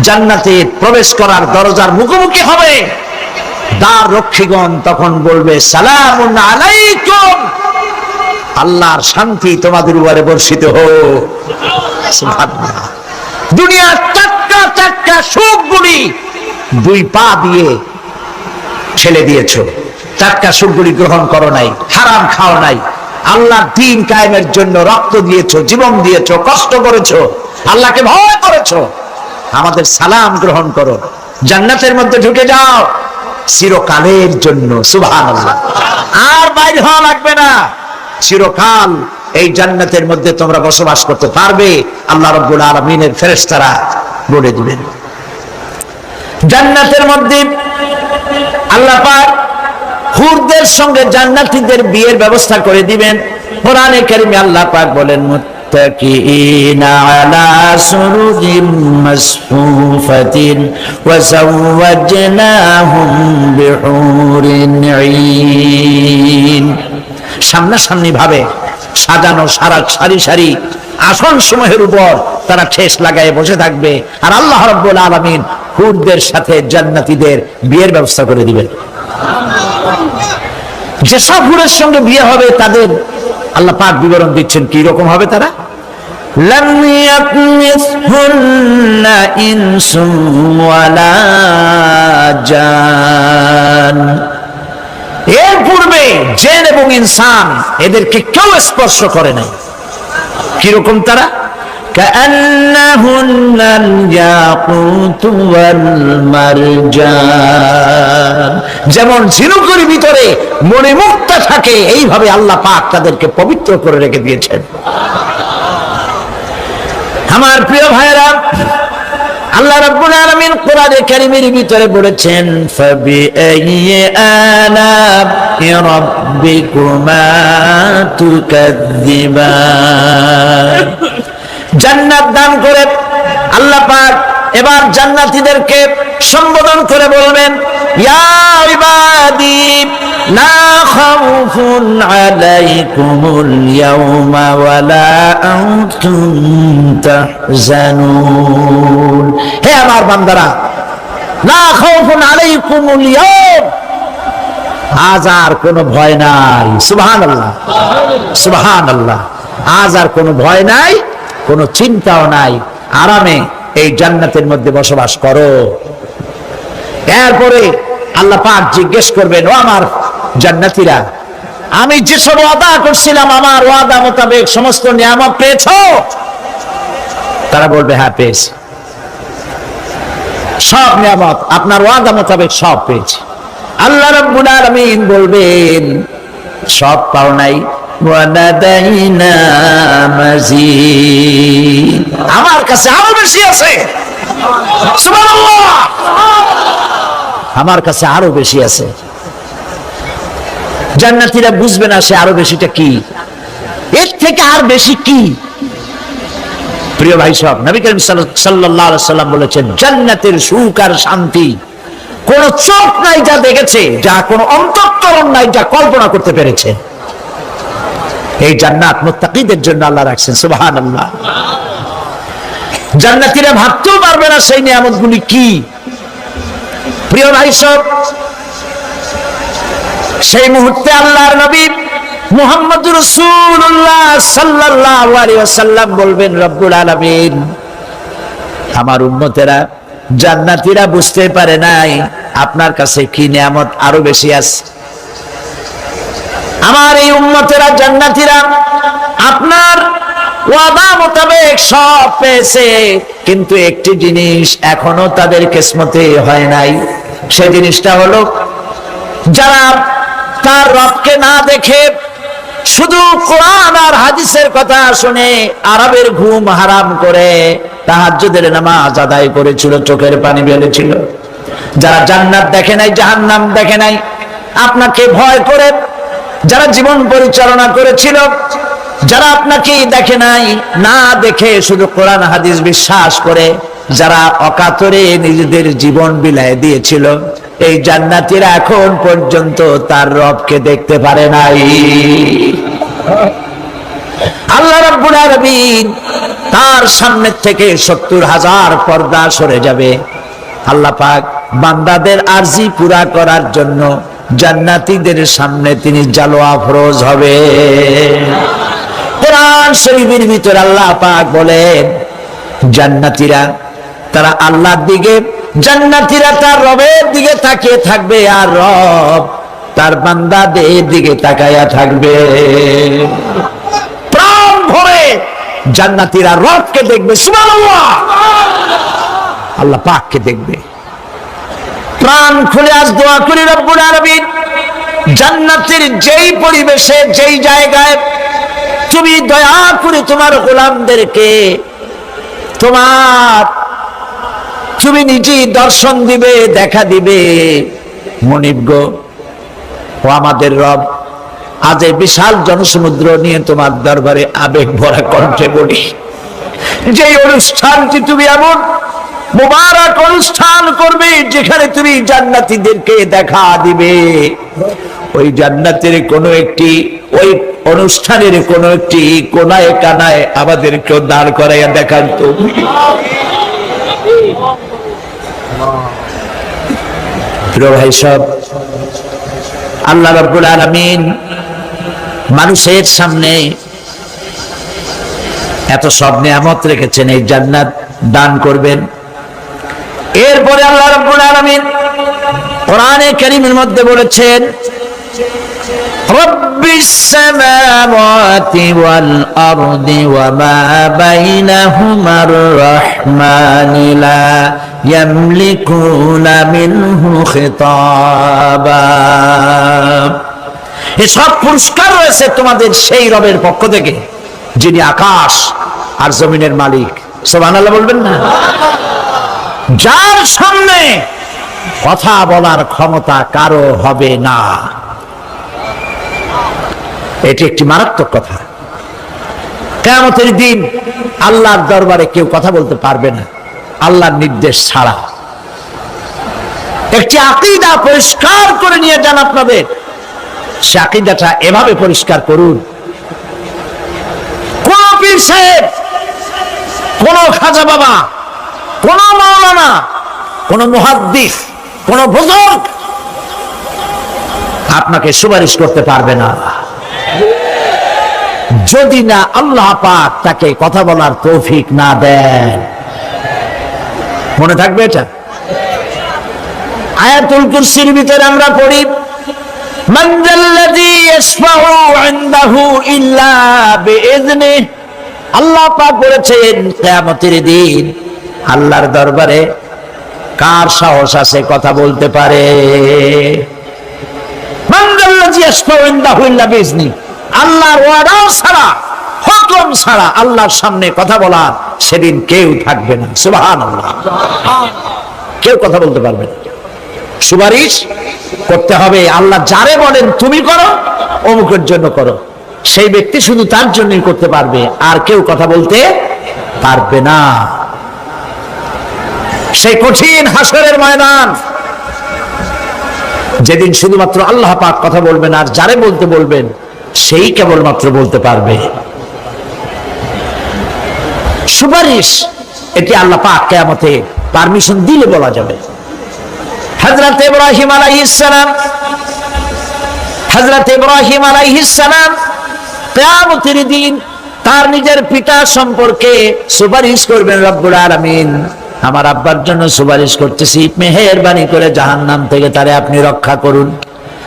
জান্নাতে প্রবেশ করার দরজার মুখোমুখি হবে, দ্বার রক্ষীগণ তখন বলবে, সালামুন আলাইকুম, আল্লাহর শান্তি তোমাদের উপরে বর্ষিত হোক। সুবহানাল্লাহ। দুনিয়ার টাটকা সুখগুলি 2 পা দিয়ে ছেলে দিয়েছো, টাটকা সুখগুলি গ্রহণ করো নাই, হারাম খাও নাই, আল্লাহর দ্বীন কায়েমের জন্য রক্ত দিয়েছো, জীবন দিয়েছো, কষ্ট করেছো, আল্লাহকে ভয় করেছো, আমাদের সালাম গ্রহণ করো, জান্নাতের মধ্যে ঢুকে যাও চিরকালের জন্য। সুবহানাল্লাহ। আর বাইরে হওয়া লাগবে না, চিরকাল এই জান্নাতের মধ্যে তোমরা বসবাস করতে পারবে, আল্লাহ রাব্বুল আলামিনের ফেরেশতারা বলে দিবেন। জান্নাতের মধ্যে আল্লাহ পাক হুরদের সঙ্গে জান্নাতীদের বিয়ের ব্যবস্থা করে দিবেন। কোরআনে কারিমে আল্লাহ পাক বলেন, মুত্তাকিইনা আলা সুরুরিন মাসফুফাতিন ওয়া যাওয়াজনাহুম বিহুরিন ঈন। সামনাসামনি ভাবে সাজানো সারি সারি আসন সমূহের উপর তারা ঠেস লাগায় বসে থাকবে, আর আল্লাহ রাব্বুল আলামিন হুরদের সাথে জান্নাতীদের বিয়ের ব্যবস্থা করে দিবেন। যেসব হুরের সঙ্গে বিয়ে হবে তাদের আল্লাহ পাক বিবরণ দিচ্ছেন কি রকম হবে তারা। লাম ইয়াতমিসহুন্না ইনসুন ওয়ালা জান, এর পূর্বে জিন এবং ইনসান এদেরকে কেউ স্পর্শ করে নাই। কিরকম তারা? কাআন্নাহুন্নাল ইয়াকুতু ওয়াল মারজান, যেমন ঝিনুকের ভিতরে মণিমুক্তা থাকে, এইভাবে আল্লাহ পাক তাদেরকে পবিত্র করে রেখে দিয়েছেন। আমার প্রিয় ভাইরা, আল্লাহ রাব্বুল আলামিন কোরআনে কারীমের ভিতরে বলেছেন, ফাবিআইয়ি আলা'i রাব্বিকুমা তুকাযযিবান। জান্নাত দান করে আল্লাহ পাক এবার জান্নাতীদেরকে সম্বোধন করে বলবেন, ইয়া ইবাদি লা খাউফুন আলাইকুমুল ইয়াওমা ওয়ালা আনতুম তাহজানুন। হে আমার বান্দারা, লা খাউফুন আলাইকুমুল ইয়াওম, আজ আর কোনো ভয় নাই। সুবহানাল্লাহ, সুবহানাল্লাহ। আজ আর কোনো ভয় নাই, কোনো চিন্তাও নাই, আরামে এই জান্নাতের মধ্যে বসবাস করো। এরপরে আল্লাহ পাক জিজ্ঞেস করবেন, ও আমার জান্নাতীরা, আমি যেসব ওয়াদা করছিলাম আমার ওয়াদা মোতাবেক সমস্ত নিয়ামত পেয়েছো? তারা বলবে, হ্যাঁ পেয়েছি, সব নিয়ামত আপনার ওয়াদা মোতাবেক সব পেয়েছি। আল্লাহ রাব্বুল আলামিন বলবেন, সব পাও নাই, ওয়ালাদাইনা মাজিদ। আমার কাছে আরো বেশি আছে, সুবহানাল্লাহ, আমার কাছে আরো বেশি আছে। জান্নাতীরা বুঝবে না সে আরো বেশিটা কি, এর থেকে আর বেশি কি। প্রিয় ভাই সব, নবী করিম সাল্লাল্লাহু আলাইহি সাল্লাম বলেছেন, জান্নাতের সুখ আর শান্তি কোন চোখ নাই যা দেখেছে, যা কোন অন্তঃকরণ নাই যা কল্পনা করতে পেরেছে। এই জান্নাত মুত্তাকিদের জন্য আল্লাহ রাখছেন, সুবহানাল্লাহ। জান্নাতীরা ভাবতেও পারবে না সেই নিয়ামতগুলি কি। প্রিয় ভাই সব, সেই মুহূর্তে আল্লাহর নবী মুহাম্মদুর রাসূলুল্লাহ সাল্লাল্লাহু আলাইহি ওয়াসাল্লাম বলবেন, রব্বুল আলামিন, আমার উম্মতেরা জান্নাতীরা বুঝতে পারে নাই আপনার কাছে কি নিয়ামত আরো বেশি আছে। আমার এই উম্মতেরা জান্নাতীরা আপনার ওয়াদা মোতাবেক সব পেয়েছে, কিন্তু একটি জিনিস এখনো তাদের কিসমতে হয় নাই। সেই জিনিসটা হলো, যারা তার রবকে না দেখে শুধু কোরআন আর হাদিসের কথা শুনে আরবের ঘুম হারাম করে তাহাজ্জুদের নামাজ আদায় করেছিল, চোখের পানি ফেলেছিল, যারা জান্নাত দেখে নাই, জাহান্নাম দেখে নাই, আপনাকে ভয় করে যারা জীবন পরিচালনা করেছিল, যারা আপনাকে দেখে নাই, না দেখে শুধু কোরআন হাদিস বিশ্বাস করে যারা অকাতরে নিজেদের জীবন বিলায় দিয়েছিল, এই জান্নাতীরা এখন পর্যন্ত তার রবকে দেখতে পারে নাই। আল্লাহ রাব্বুল আলামিন তার সামনে থেকে 70,000 পর্দা সরে যাবে। আল্লাহ পাক বান্দাদের আরজি পুরা করার জন্য জান্নাতীদের সামনে তিনি জালোয়া ফরজ হবে। কোরআন শরীফের ভিতরে আল্লাহ পাক বলেন, জান্নাতীরা তারা আল্লাহর দিকে, জান্নাতীরা তার রবের দিকে তাকিয়ে থাকবে, আর রব তার বান্দাদের দিকে তাকায়া থাকবে। প্রাণ ভরে জান্নাতীরা রবকে দেখবে, সুবহানাল্লাহ, আল্লাহ পাককে দেখবে। প্রাণ খুলে আজ দোয়া করি, রব্বুল আলামিন, জান্নাতের যেই পরিবেশে, যেই জায়গায় তুমি দয়া করে তোমার গোলামদেরকে তুমি নিজেই দর্শন দিবে, দেখা দিবে। মনিব গো, ও আমাদের রব, আজ এই বিশাল জনসমুদ্র নিয়ে তোমার দরবারে আবেগ ভরা কণ্ঠে বলি, যে অনুষ্ঠানটি তুমি এমন মুবারক অনুষ্ঠান করবে যেখানে তুমি জান্নাতীদেরকে দেখা দিবে, ওই জান্নাতের কোনো একটি, ওই অনুষ্ঠানের কোনো একটি কোনায় কানায় আমাদেরকেও দাঁড় করাইয়া দেখান তো। প্রিয় ভাই সব, আল্লাহ রাব্বুল আলামিন মানুষের সামনে এত সব নিয়ামত রেখেছেন, এই জান্নাত দান করবেন। এরপরে আল্লাহ রাব্বুল আলামিন কোরআনে কারীমের মধ্যে বলেছেন, রব্বিস সামাওয়াতি ওয়াল আরদি ওয়া মা বাইনাহুমার রাহমানি লা ইয়ামলিকুনা মিনহু খিতাবা। এসব পুরস্কার রয়েছে তোমাদের সেই রবের পক্ষ থেকে যিনি আকাশ আর জমিনের মালিক। সুবহানাল্লাহ বলবেন না? যার সামনে কথা বলার ক্ষমতা কারো হবে না। এটি একটি মারাত্মক কথা। কিয়ামতের দিন আল্লাহর দরবারে কেউ কথা বলতে পারবে না আল্লাহর নির্দেশ ছাড়া। একটি আকীদা পরিষ্কার করে নিয়ে যান আপনাদের, সে আকীদাটা এভাবে পরিষ্কার করুন, কোন পীর সাহেব, কোন খাজা বাবা, কোন মাওলানা, কোন মুহাদ্দিস, কোন বুজুর্গ আপনাকে সুপারিশ করতে পারবে না যদি না আল্লাহ পাক তাকে কথা বলার তৌফিক না দেন। মনে থাকবে এটা। আয়াতুল কুরসির ভিতরে আমরা পড়ি, মান যাল্লাযী ইয়াশফাউ ইনদাহু ইল্লা বিইযনিহি। আল্লাহ পাক বলেছেন কিয়ামতের দিন আল্লাহর দরবারে কার সাহস আছে কথা বলতে পারে? মান যাল্লাযী ইয়াশফাউ ইনদাহু ইল্লা বিইযনিহি। আল্লাহর ওয়াদা ছাড়া, হুকুম ছাড়া আল্লাহর সামনে কথা বলার সেদিন কেউ থাকবে না। সুবহানাল্লাহ। কেউ কথা বলতে পারবে না। সুপারিশ করতে হবে, আল্লাহ যারে বলেন তুমি করো, অমুকের জন্য করো, সেই ব্যক্তি শুধু তার জন্যই করতে পারবে, আর কেউ কথা বলতে পারবে না। সেই কঠিন হাসরের ময়দান, যেদিন শুধুমাত্র আল্লাহ পাক কথা বলবেন, আর যারে বলতে বলবেন সেই কেবলমাত্র বলতে পারবে। সুপারিশ এটি আল্লাহ পাক কিয়ামতে পারমিশন দিলে বলা যাবে। হযরত ইব্রাহিম আলাইহিস সালাম কিয়ামতের দিন তার নিজের পিতা সম্পর্কে সুপারিশ করবেন। রব্বুল আলামিন, আমার আব্বার জন্য সুপারিশ করতেছি, মেহেরবানি করে জাহান্নাম থেকে তারে আপনি রক্ষা করুন।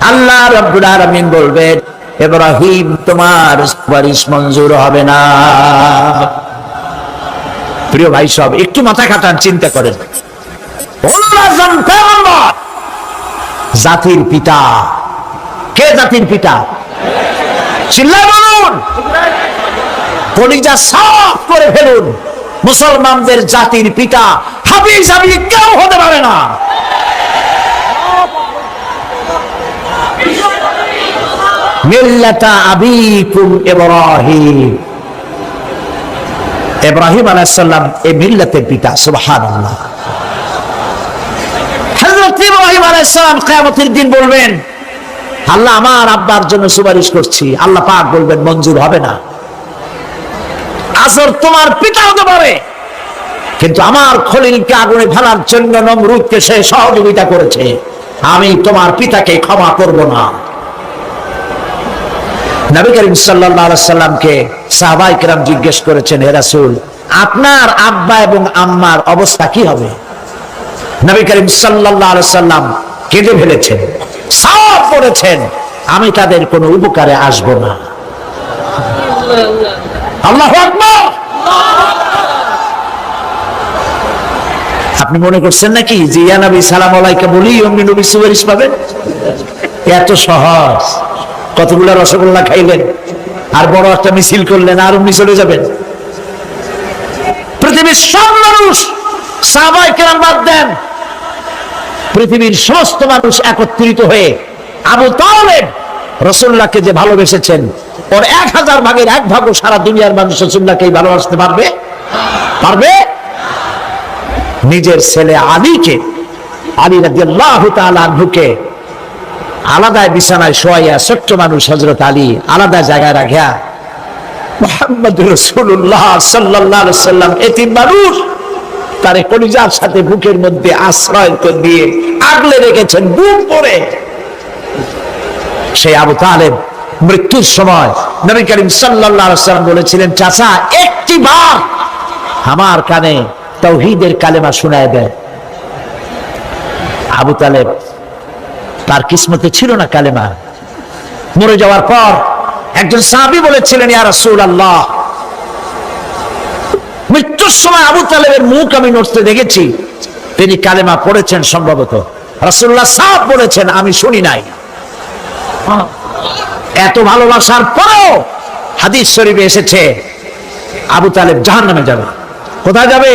আল্লাহ রব্বুল আলামিন বলবেন, ইব্রাহিম তোমার সুপারিশ মঞ্জুর হবে না। প্রিয় ভাই সব, একটু মাথা খাটান, চিন্তা করেন। জাতির পিতা কে? জাতির পিতা চিল্লায় বলুন, কলিজা সাফ করে ফেলুন। মুসলমানদের জাতির পিতা হাবিজ হাবি কেউ হতে পারে না। মিল্লাতা আবিকুম ইব্রাহিম, ইব্রাহিম আলাইহিস সালাম এই মিল্লাতের পিতা। সুবহানাল্লাহ। হযরত ইব্রাহিম আলাইহিস সালাম কিয়ামতের দিন বলবেন, আল্লাহ আমার আব্বার জন্য সুপারিশ করছি। আল্লাহ পাক বলবেন মঞ্জুর হবে না। আসর তোমার পিতা হতে পারে, কিন্তু আমার খলিলকে আগুনে ফেলার জন্য নমরুদকে সে সহযোগিতা করেছে, আমি তোমার পিতাকে ক্ষমা করব না। নবী করিম সাল্লাল্লাহু আলাইহি সাল্লামকে সাহাবায়ে কেরাম জিজ্ঞেস করেছেন, হে রাসূল, আপনার আব্বা এবং আম্মার অবস্থা কি হবে? নবী করিম সাল্লাল্লাহু আলাইহি সাল্লাম কেঁদে ফেলেছেন, সাফ করেছেন, আমি তাদের কোনো উপকারে আসব না। আল্লাহু আকবার। আপনি মনে করছেন নাকি যে ইয়া নবী সালাম আলাইকা বলি অমনি নবী সুপারিশ পাবেন? এত সহজ। কতগুলা রসগোল্লা খাইলেন আর বড় একটা মিছিল করলেন আর অমনি চলে যাবেন? পৃথিবীর সব মানুষ, সাহাবায়ে কেরাম বাদ দেন, পৃথিবীর সমস্ত মানুষ একত্রিত হয়ে আবু তালেব রাসূলুল্লাহকে যে ভালোবেসেছেন, ওর 1000 ভাগের 1 ভাগও সারা দুনিয়ার মানুষ রাসূলুল্লাহকে ভালোবাসতে পারবে? পারবে? নিজের ছেলে আলীকে, আলী রাদিয়াল্লাহু তাআলা আনহুকে আলাদা বিছানায় শোয়াইয়া, ছোট্ট মানুষ হযরত আলী আলাদা জায়গায় রাখিয়া মুহাম্মদুর রাসূলুল্লাহ সাল্লাল্লাহু আলাইহি সাল্লাম এতিম মানুষ তারে কলিজার সাথে বুকের মধ্যে আশ্রয় দিয়ে আগলে রেখেছেন বুক ভরে। সেই আবু তালেব মৃত্যুর সময় নবী করিম সাল্লাল্লাহু আলাইহি সাল্লাম বলেছিলেন, চাচা একটি বার আমার কানে তাওহীদের কালেমা শোনায় দেন। আবু তালেব তার কিসমতে ছিল না কালেমা। মরে যাওয়ার পর একজন সাহাবী বলেছিলেন, ইয়া রাসূলুল্লাহ, মৃত্যুর সময় আবু তালেবের মুখ আমি নড়তে দেখেছি, তিনি কালেমা পড়েছেন সম্ভবত। রাসূলুল্লাহ সাফ বলেছেন, আমি শুনি নাই। এত ভালোবাসার পরেও হাদিস শরীফে এসেছে আবু তালেব জাহান্নামে যাবে। কোথায় যাবে?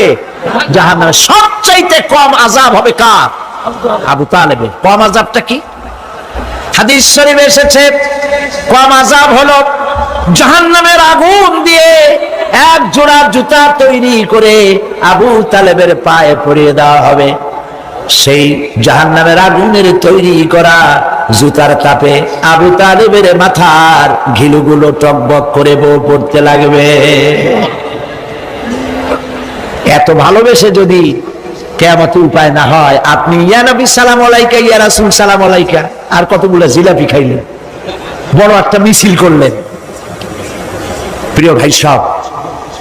জাহান্নামে। সবচাইতে কম আযাব হবে কার? আবু তালেবের। কম আযাবটা কি? হাদিস শরীফে এসেছে কম আযাব হলো জাহান্নামের আগুন দিয়ে এক জোড়া জুতা তৈরি করে আবু তালেবের পায়ে পরিয়ে দেওয়া হবে। সেই জাহান্নামের আগুনের তৈরি করা জুতার তাপে আবু তালেবের মাথার ঘিলুগুলো টকবক করে বউ পড়তে লাগবে। এত ভালোবেসে যদি কিয়ামতে উপায় না হয়, আপনি ইয়া নবী সালাম আলাইকা, ইয়া রাসূল সালাম আলাইকা, আর কতগুলো জিলাপি খাইলেন, বড় একটা মিছিল করলেন। প্রিয় ভাই সব,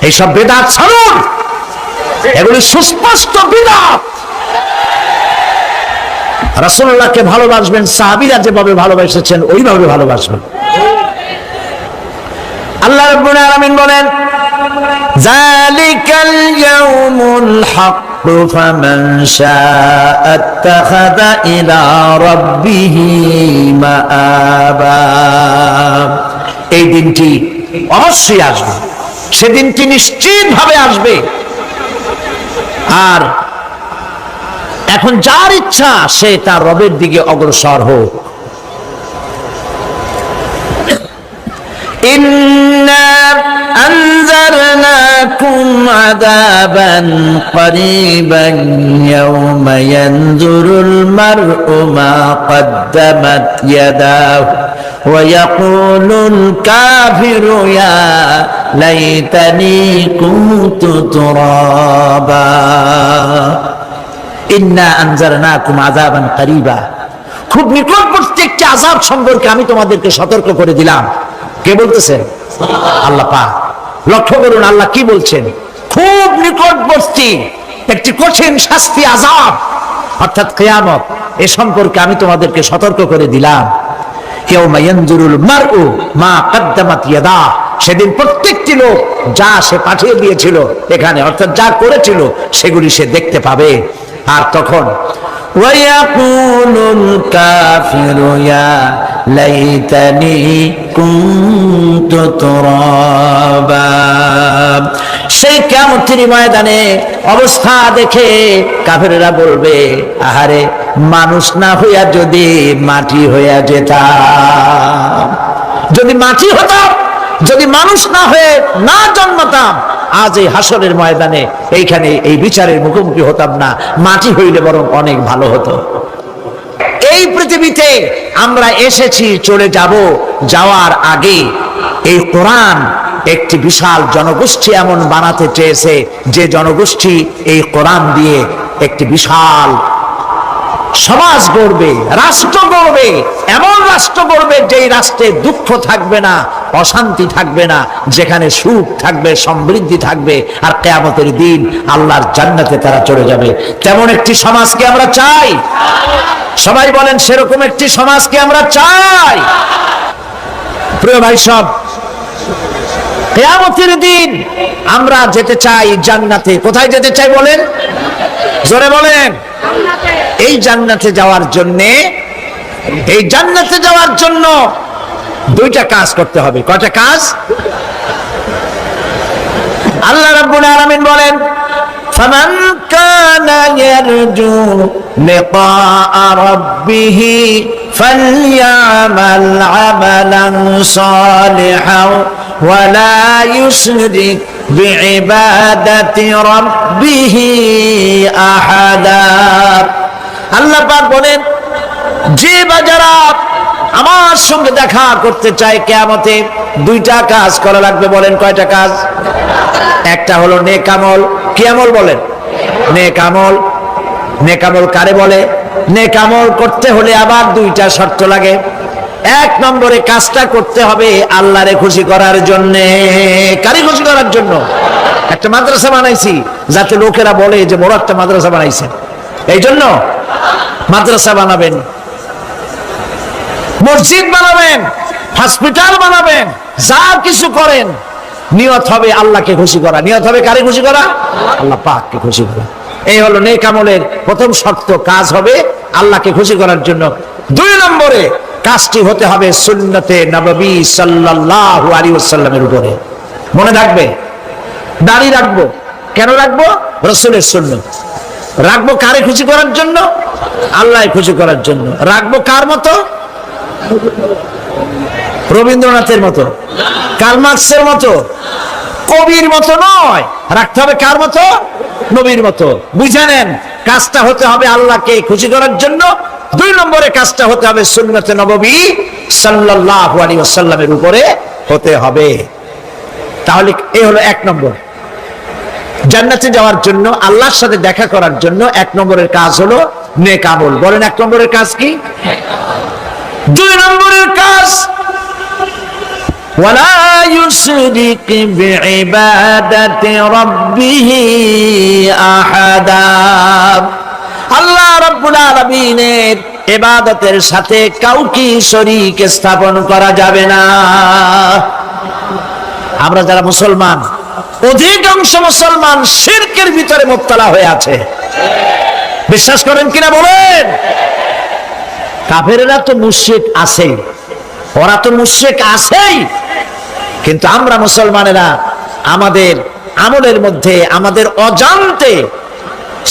এইসব বেদাত ছাড়ুন, এগুলি সুস্পষ্ট বিদআত। রাসূলুল্লাহকে ভালোবাসবেন, সাহাবীরা যেভাবে ভালোবেসেছেন ওইভাবে ভালোবাসবেন। আল্লাহ রাব্বুল আলামিন বলেন, যালিকাল ইয়াউমুল হক ফামান শাআ আত্তাখাযা ইলা রাব্বিহি মাআবা। এই দিনটি অবশ্যই আসবে, সেদিনটি নিশ্চিতভাবে আসবে। আর এখন যার ইচ্ছা সে তার রবের দিকে অগ্রসর হোক। ইন্না আনজারনাকুম আযাবান করিবান ইয়াওমা ইয়ানজুরুল মার'উ মা কদ্দামাত ইয়াদাহু ওয়া ইয়াকুলুল কাফিরু ইয়া লাইতানি কুনতু তুরাবা। ইন্না আনজারনাকুম আযাবান করিবা, খুব নিকটবর্তী একটি আযাব সম্পর্কে আমি তোমাদেরকে সতর্ক করে দিলাম। কে বলতেছেন? আল্লাহ পাক। লক্ষ্য করুন আল্লাহ কি বলছেন, খুব নিকটবর্তী একটি কঠিন শাস্তি, আযাব অর্থাৎ কিয়ামত, এ সম্পর্কে আমি তোমাদেরকে সতর্ক করে দিলাম। ইয়াউমা ইয়ানজুরুল মার'উ মা কদ্দামাত ইয়াদা, সেদিন প্রত্যেকটি লোক যা সে পাঠিয়ে দিয়েছিল এখানে, অর্থাৎ যা করেছিল সেগুলি সে দেখতে পাবে। আর তখন ওয়ায়াকুলুল কাফিরু ইয়া লাইতানি কুনতু তুরাবা, সেই কিয়ামতের ময়দানে অবস্থা দেখে কাফেররা বলবে, আহারে মানুষ না হইয়া যদি মাটি হইয়া যেতাম, যদি মাটি হতাম, যদি মানুষ না হয়ে না জন্মাতাম, আজ এই হাসরের ময়দানে এইখানে এই বিচারের মুখোমুখি হতাম না, মাটি হইলে বরং অনেক ভালো হতো। এই পৃথিবীতে আমরা এসেছি, চলে যাব, যাওয়ার আগে এই কোরআন একটি বিশাল জনগোষ্ঠী এমন বানাতে চেয়েছে যে জনগোষ্ঠী এই কোরআন দিয়ে একটি বিশাল সমাজ গড়বে, রাষ্ট্র গড়বে, এমন রাষ্ট্র গড়বে যেই রাষ্ট্রে দুঃখ থাকবে না, অশান্তি থাকবে না, যেখানে সুখ থাকবে, সমৃদ্ধি থাকবে, আর কিয়ামতের দিন আল্লাহর জান্নাতে তারা চলে যাবে। তেমন একটি সমাজকে আমরা চাই। সবাই বলেন সেরকম একটি সমাজকে আমরা চাই। প্রিয় ভাই সব, কিয়ামতের দিন আমরা যেতে চাই জান্নাতে। কোথায় যেতে চাই বলেন? জোরে বলেন। এই জান্নাতে যাওয়ার জন্য দুইটা কাজ করতে হবে। কয়টা কাজ? আল্লাহ রাব্বুল আলামিন বলেন, ফামান কানা ইয়ারজু লিকাআ রাব্বিহি ফালইয়ামাল আমালান সালিহান ওয়া লা ইউশরিক বিইবাদাতি রাব্বিহি আহাদা। আল্লাহ পাক বলেন, যে বাজারা আমার সঙ্গে দেখা করতে চায় কিয়ামতে, দুইটা কাজ করা লাগবে। বলেন কয়টা কাজ? একটা হলো নেক আমল। কি আমল বলেন? নেক আমল। নেক আমল কারে বলে? নেক আমল করতে হলে আবার দুইটা শর্ত লাগে। এক নম্বরে কাজটা করতে হবে আল্লাহরে খুশি করার জন্য। কারে খুশি করার জন্য? একটা মাদ্রাসা বানাইছি যাতে লোকেরা বলে যে বড় একটা মাদ্রাসা বানাইছে, এই জন্য মাদ্রাসা বানাবেন, মসজিদ বানাবেন, হসপিটাল বানাবেন, যা কিছু করেন নিয়ত হবে আল্লাহকে খুশি করা। নিয়ত হবে কারে খুশি করা? আল্লাহ পাককে খুশি করা। এই হলো নেক আমলের প্রথম শর্ত, কাজ হবে আল্লাহকে খুশি করার জন্য। দুই নম্বরে কাজটি হতে হবে সুন্নতে নববী সাল্লাল্লাহু আলাইহি ওয়াসাল্লামের উপরে। মনে রাখবে, দাড়ি রাখবো কেন রাখবো? রাসূলের সুন্নাত। রাখবো কারে খুশি করার জন্য? আল্লাহ খুশি করার জন্য। রাখবো কার মতো? রবীন্দ্রনাথের মতো, কার্ল মার্কসের মতো, কবির মতো নয়। রাখতে হবে কার মতো? নবীর মতো। বুঝে নেন, কাজটা হতে হবে আল্লাহকে খুশি করার জন্য। দুই নম্বরে কাজটা হতে হবে সুন্নতে নববী সাল্লাল্লাহু আলাইহি ওয়াসাল্লামের উপরে হতে হবে। তাহলে এই হলো এক নম্বর। জান্নাতে যাওয়ার জন্য, আল্লাহর সাথে দেখা করার জন্য এক নম্বরের কাজ হলো নেক আমল। বলেন এক নম্বরের কাজ কি? দুই নম্বরের কাজ ওয়ালা ইউশরিক বিইবাদাতি রাব্বিহি আহাদা। আল্লাহ রাব্বুল আলামিনের ইবাদতের সাথে কাউকে শরীক স্থাপন করা যাবে না। আমরা যারা মুসলমান, অধিকাংশ মুসলমান শিরকের ভিতরে মুবতালা হয়ে আছে। বিশ্বাস করেন কিনা বলেন? কাফেরেরা তো মুশরিক আছে, ওরা তো মুশরিক আছেই, কিন্তু আমরা মুসলমানেরা আমাদের আমলের মধ্যে আমাদের অজান্তে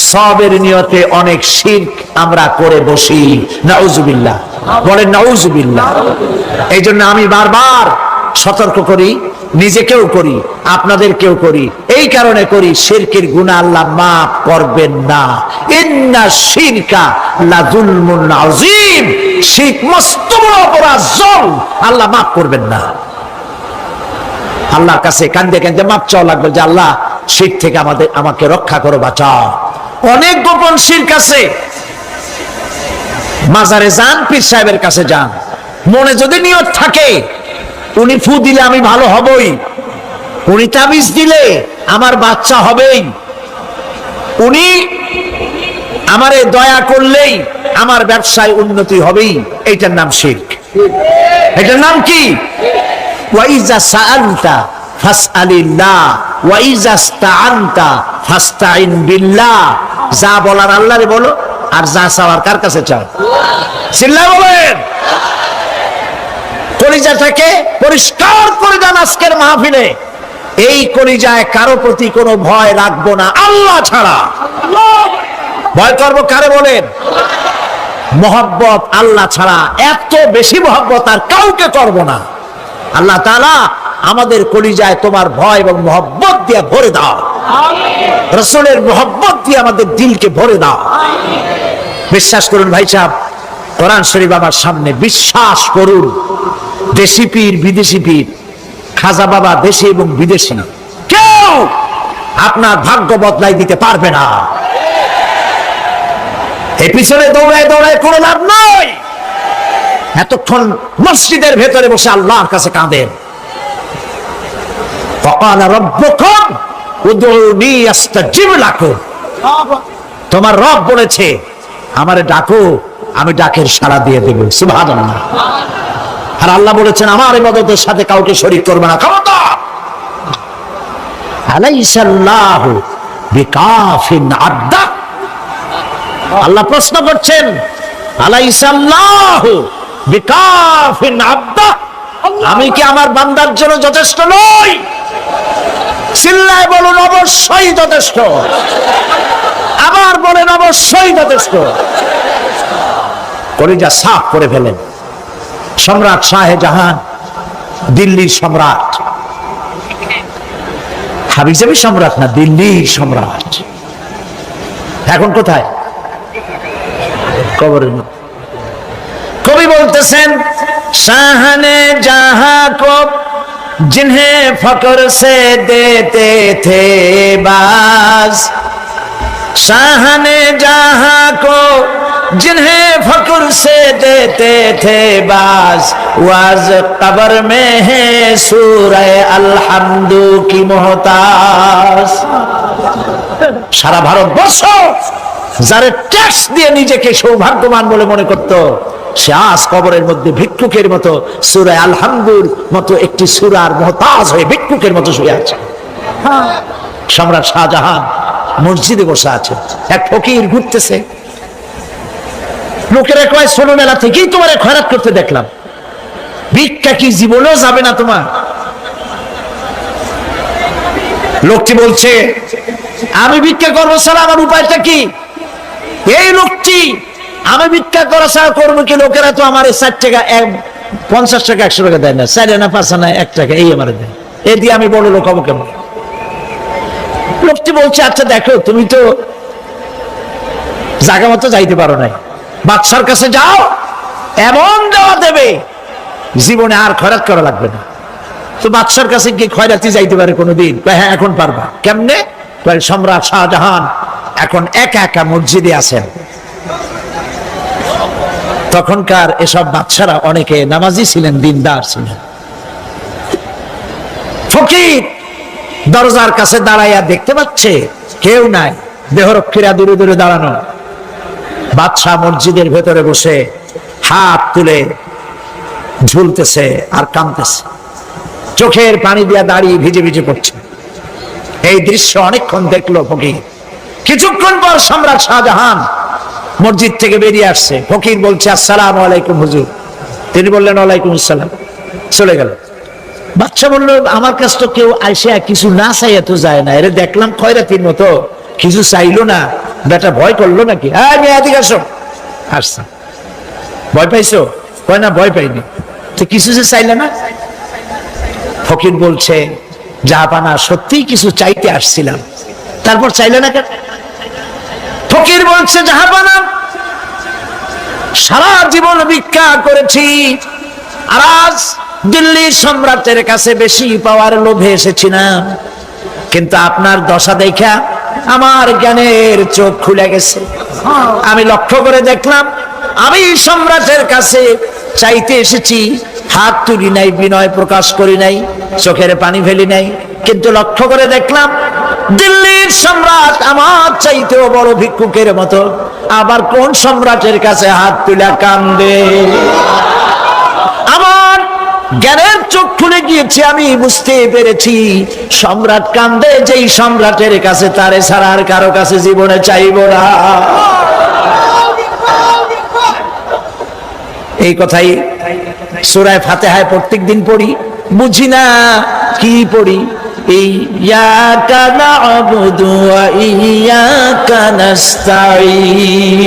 সবের নিয়তে অনেক শিরক আমরা করে বসি। নাউজুবিল্লাহ, বলেন নাউজুবিল্লাহ। এই জন্য আমি বারবার সতর্ক করি, নিজেকেও করি, আপনাদেরকেও করি। এই কারণে করি, শিরকের গুনাহ আল্লাহ মাফ করবেন না। ইন্না শিরকা লাযুলমুন আযীম, শিরক মস্ত বড় অপরাধ, জুলম, আল্লাহ মাফ করবেন না। আল্লাহর কাছে কান্দে কান্দে মাপ চাওয়া লাগবে যে আল্লাহ শিরক থেকে আমাকে রক্ষা করো, বাঁচাও। অনেক গোপন শিরক আছে। মাজারে যান, পীর সাহেবের কাছে যান, মনে যদি নিয়ত থাকে উনি ফু দিলে আমি ভালো হবই, উনি তাবিজ দিলে আমার বাচ্চা হবেই, উনি আমারে দয়া করলেই আমার ব্যবসায় উন্নতি হবেই, এইটার নাম শিরক। এটার নাম কি? ওয়াইজা সাআলতা ফাসআলিল্লাহ ওয়াইজা ইসতাআনতা ফাসতাইন বিল্লাহ। যা বলার আল্লাহরে বলো, আর যা চাওয়ার কার কাছে চাও? চিল্লায় বলেন। কলিজাটাকে পরিষ্কার করে দেন আজকের মাহফিলে। এই কলিজায় কারো প্রতি কোনো ভয় রাখবো না আল্লাহ ছাড়া। ভয় করবো কারে বলেন? মহব্বত আল্লাহ ছাড়া, এত বেশি মহব্বত আর কাউকে করব না। আল্লাহ তাআলা আমাদের কলিজায় তোমার ভয় এবং মহব্বত দিয়ে ভরে দাও, রাসূলের মহব্বত দিয়ে আমাদের দিলকে ভরে দাও। বিশ্বাস করুন ভাই সাহেব, কোরআন শরীফ আমার সামনে, বিশ্বাস করুন, দেশি পীর বিদেশি পীর, খাজা বাবা দেশি এবং বিদেশি, কেউ আপনার ভাগ্য বদলাই দিতে পারবে না। এই পিছনে দৌড়ায় দৌড়ায় কোনো লাভ নয়। এতক্ষণ মসজিদের ভেতরে বসে আল্লাহর কাছে কাঁদেন। ওয়াকালা রাব্বুকুম উদউনি আস্তাজিব লাকুম। তোমার রব বলেছে আমারে ডাকো, আমি ডাকের সাড়া দিয়ে দেব। সুবহানাল্লাহ। আর আল্লাহ বলেছেন আমার ইবাদতের সাথে কাউকে শরীক করবে না। খবরদার। আলাইসাল্লাহু বিকাফিন আবদা। আল্লাহ প্রশ্ন করছেন, আলাইসাল্লাহু বিকাফিন আবদা, আমি কি আমার বান্দার জন্য যথেষ্ট নই? চিল্লায় বলুন অবশ্যই যথেষ্ট। আবার বলেন অবশ্যই যথেষ্ট। কলিজা সাফ করে ফেলেন। সম্রাট শাহজাহান, দিল্লির সম্রাট, হাবিজাবি সম্রাট না, দিল্লির সম্রাট। এখন কোথায়? কবরের মধ্যে। কবি বলতেছেন, শাহনে জাহাं को जिन्हें फकर से देते थे बाज, शाहने जहां को जिन्हें फकर से देते थे बाज, वाज कब्र में है सूरह अलहम्दु की मोहताज। সারা ভারতবর্ষ যারা ট্যাক্স দিয়ে নিজেকে সৌভাগ্যবান বলে মনে করত, সে আজ কবরের মধ্যে ভিক্ষুকের মতো সূরা আলহামদুর মতো একটি সূরার মুহতাজ হয়ে ভিক্ষুকের মতো শুয়ে আছে। সম্রাট শাহজাহান মসজিদে বসে আছে, এক ফকির ঘুরতেছে। লোকেরা কয় ছোটবেলা থেকেই তোমার খয়রাত করতে দেখলাম, ভিক্ষা কি জীবনেও যাবে না তোমার? লোকটি বলছে, আমি ভিক্ষা করবো ছাড়া আমার উপায়টা কি? এই লোকটি আমি ভিক্ষা করা ছাড়া করবো কি? লোকেরা তো আমার 60 টাকা 50 টাকা 100 টাকা দেয় না, 4 আনা 5 আনা 1 টাকা এই আমার দেয়, এই দিয়ে আমি বড় লোক হবো কেমন? লোকটি বলছে, আচ্ছা দেখো, তুমি তো জায়গা মতো যাইতে পারো নাই, বাদশার কাছে যাও, এমন দেওয়া দেবে জীবনে আর খয়রাত করা লাগবে না। তো বাদশার কাছে কি খয়রাতি যাইতে পারে কোনোদিন? হ্যাঁ এখন পারবা। কেমনে? সম্রাট শাহজাহান এখন একা একা মসজিদে আছেন। তখনকার এসব বাদশারা অনেকে নামাজি ছিলেন, দিনদার ছিলেন। ফকির দরজার কাছে দাঁড়াইয়া দেখতে পাচ্ছে কেউ নাই, দেহরক্ষীরা দূরে দূরে দাঁড়ানো। বাদশাহ মসজিদের ভেতরে বসে হাত তুলে ঝুলতেছে আর কাঁদতেছে, চোখের পানি দিয়া দাঁড়িয়ে ভিজে ভিজে পড়ছে। এই দৃশ্য অনেকক্ষণ দেখলো ফকির। কিছুক্ষণ পর সম্রাট শাহজাহান মসজিদ থেকে বেরিয়ে আসছে। ফকির বলছে, আসসালামু আলাইকুম হুজুর। তিনি বললেন, ওয়ালাইকুম আসসালাম। চলে গেল। বাচ্চা বললো আমার কাছে তো কেউ আইসে কিছু না চাইয়া তো যায় না, এরে দেখলাম খয়রাতির মতো কিছু চাইলো না, বেটা ভয় করলো নাকি? হ্যাঁ মেয়ে এদিকে আসো। আসছে, ভয় পাইছো? কয় না ভয় পাইনি। তো কিছু যে চাইলে না? ফকির বলছে জাহাপানা সত্যিই কিছু চাইতে আসছিলাম, তারপর চাইলে না কেন? ফকির বলছে জাহাপানা সারা জীবন ভিক্ষা করেছি, আর আজ দিল্লি সম্রাটের কাছে বেশি পাওয়ার লোভে এসেছিলাম, কিন্তু আপনার দশা দেখা আমার জ্ঞানের চোখ খুলে গেছে। আমি লক্ষ্য করে দেখলাম আমি সম্রাটের কাছে চাইতে এসেছি, হাত তুলি নাই, বিনয় প্রকাশ করি নাই, চোখের পানি ফেলি নাই, কিন্তু লক্ষ্য করে দেখলাম দিল্লির সম্রাট আমার চাইতেও বড় ভিক্ষুকের মতো আবার কোন সম্রাটের কাছে হাত তুলে কান্দে। আমার জ্ঞানের চোখ খুলে গিয়েছে, আমি বুঝতে পেরেছি সম্রাট কান্দে যেই সম্রাটের কাছে, তারে ছাড়া আর কারো কাছে জীবনে চাইব না। এই কথাই সূরা ফাতিহায় প্রত্যেকদিন পড়ি, বুঝি না কি পড়ি। ইয়াকা না'বুদু ওয়া ইয়াকা নাস্তাঈন,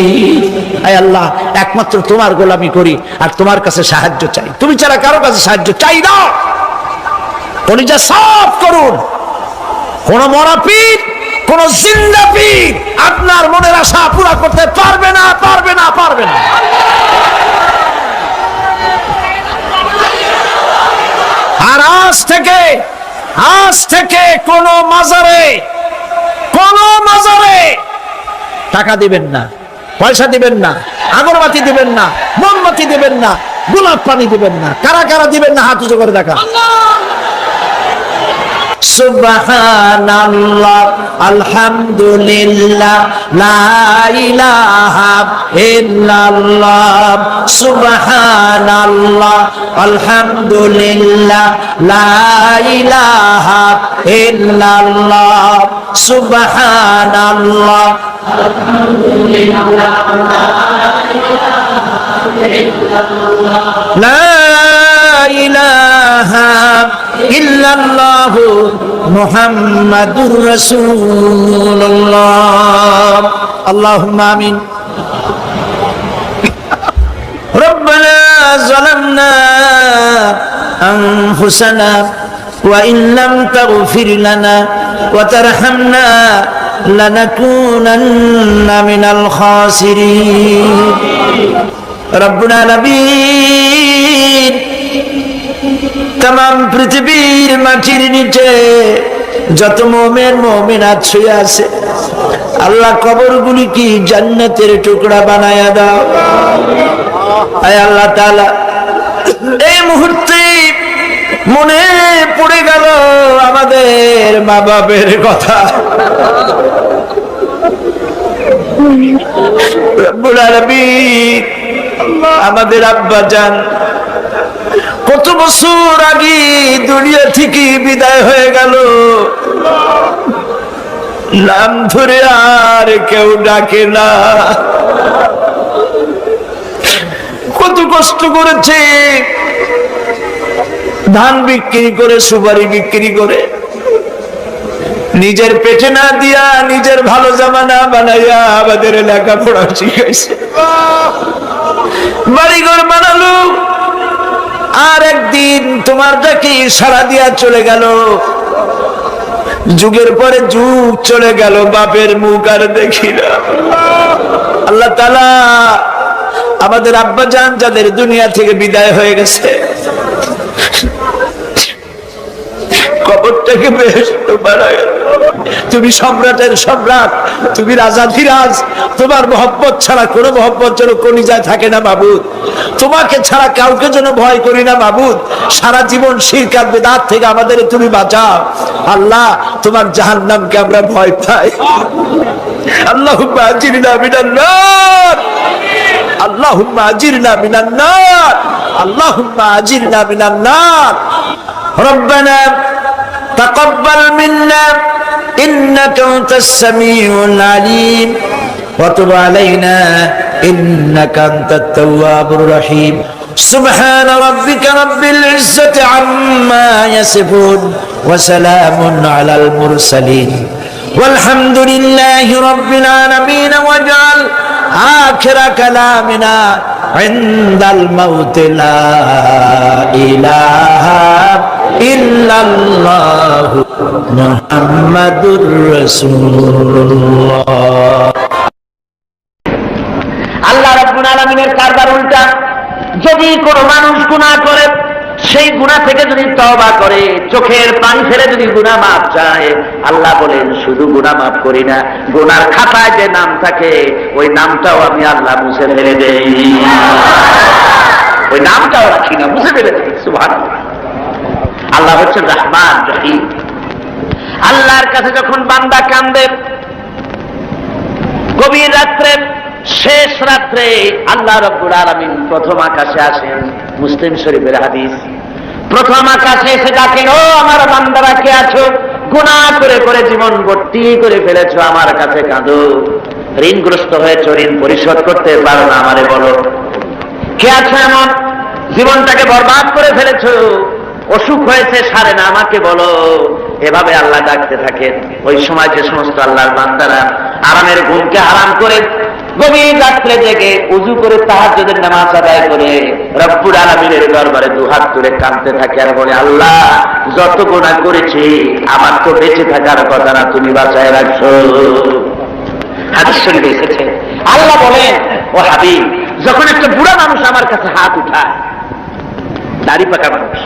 আয় আল্লাহ একমাত্র তোমার গোলামি করি আর তোমার কাছে সাহায্য চাই, তুমি ছাড়া কারো কাছে সাহায্য চাই না। কলিজা সাফ করুন, কোন মরা পীর, কোন জিন্দা পীর আপনার মনের আশা পুরা করতে পারবে না, পারবে না, পারবে না। আর আজ থেকে কোন মাজারে টাকা দিবেন না, পয়সা দিবেন না, আগরবাতি দিবেন না, মোমবাতি দিবেন না, গোলাপ পানি দিবেন না। কারা কারা দিবেন না হাত উঁচু করে দেখা। সুবহানাল্লাহ, আলহামদুলিল্লাহ, লা ইলাহা ইল্লাল্লাহ, সুবহানাল্লাহ, আলহামদুলিল্লাহ, লা ইলাহা ইল্লাল্লাহ, সুবহানাল্লাহ, লা ইলাহা ইল্লাল্লাহ, মুহাম্মাদুর রাসূলুল্লাহ। আল্লাহুম্মা আমিন। রব্বানা যালামনা আনফুসানা ওয়া ইন লাম তাগফির লানা ওয়া তারহামনা লানাকুনান্না মিনাল খাসিরিন। রব্বুল আলামিন, তাম পৃথিবীর মাটির নিচে যত মুমিন মুমিনাত শুয়ে আছে আল্লাহ কবরগুলি কি জান্নাতের টুকরা বানায়া দাও। আয় আল্লাহ তাআলা, এই মুহূর্তে মনে পড়ে গেল আমাদের মা বাপের কথা। রব্বুল আলামিন, আমাদের আব্বা জান কত বছর আগে দুনিয়া থেকে বিদায় হয়ে গেল, নাম ধরে আর কেউ ডাকে না। কত কষ্ট করেছে, ধান বিক্রি করে, সুপারি বিক্রি করে, নিজের পেটে না দিয়া নিজের ভালো জামা না বানাইয়া আমাদের লেখাপড়া শিখাইছে, বাড়িঘর বানালো। আর একদিন তোমার ডাকে সাড়া দিয়া চলে গেল। যুগের পরে যুগ চলে গেল, বাপের মুখ আর দেখি না। আল্লাহ তাআলা, আমাদের আব্বা জান যাদের দুনিয়া থেকে বিদায় হয়ে গেছে, কবরটাকে বেহেশত বানায়। তুমি সম্রাটের সম্রাট, তুমি রাজাধিরাজ, তোমার মহব্বত ছাড়া কোনো মহব্বত যেন কলিজায় থাকে না মাবুদ। তোমাকে ছাড়া কাউকে যেন ভয় করি না মাবুদ। সারা জীবন শিরক আর বিদআত থেকে আমাদের তুমি বাঁচাও আল্লাহ। তোমার জাহান্নামকে আমরা ভয় পাই। আল্লাহুম্মা আজিরনা মিনান নার, আল্লাহুম্মা আজিরনা মিনান নার, আল্লাহুম্মা আজিরনা মিনান নার। রব্বানা তাকাব্বাল মিন্না إنك أنت السميع العليم وتب علينا إنك أنت التواب الرحيم سبحان ربك رب العزة عما يصفون وسلام على المرسلين والحمد لله رب العالمين واجعل آخر كلامنا عند الموت لا إله إلا الله محمد رسول الله আল্লাহ রাব্বুল আলামিনের কারবার উল্টা। যদি কোনো মানুষ গুনাহ করে, সেই গুনাহ থেকে যদি তওবা করে, চোখের পানি ফেলে যদি গুনাহ মাফ চায়, আল্লাহ বলেন শুধু গুনাহ মাফ করি না, গুনার খাতায় যে নাম থাকে ওই নামটাও আমি আল্লাহ মুছে ফেলে দেই। ওই নামটাও রাখি না, মুছে ফেলে দেই। সুবহানাল্লাহ। আল্লাহ হচ্ছেন রহমান রহিম। আল্লাহর কাছে যখন বান্দা কান্দে, গভীর রাত্রে, শেষ রাত্রে আল্লাহ রাব্বুল আলামিন প্রথম আকাশে আসেন। মুসলিম শরীফের হাদিস। প্রথম আকাশে এসে ডাকেন, ও আমার বান্দারা কে আছো? গুনাহ করে করে জীবন ভর্তি করে ফেলেছো, আমার কাছে কাঁদো। ঋণগ্রস্ত হয়েছো, ঋণ পরিশোধ করতে পারো না, আমারে বলো কে আছো এমন? জীবনটাকে বরবাদ করে ফেলেছো, অসুখ হয়েছে সারে না, আমাকে বলো। এভাবে আল্লাহ ডাকতে থাকেন। ওই সময় যে সমস্ত আল্লাহর বান্দারা আরামের ঘুমকে হারাম করে গভীর রাত্রে জেগে উযু করে তাহাজ্জুদের নামাজ আদায় করে রব্বুল আলামিনের দরবারে দুহাত তুলে কাঁদতে থাকে আর বলে, আল্লাহ যত গুনাহ করেছি আমার তো বেঁচে থাকার কথা না, তুমি বাঁচায় রাখছো। হাদিস শরীফে এসেছে, আল্লাহ বলেন, ও হাবিব, যখন একটা বুড়া মানুষ আমার কাছে হাত উঠায়, দাড়ি পাকা মানুষ,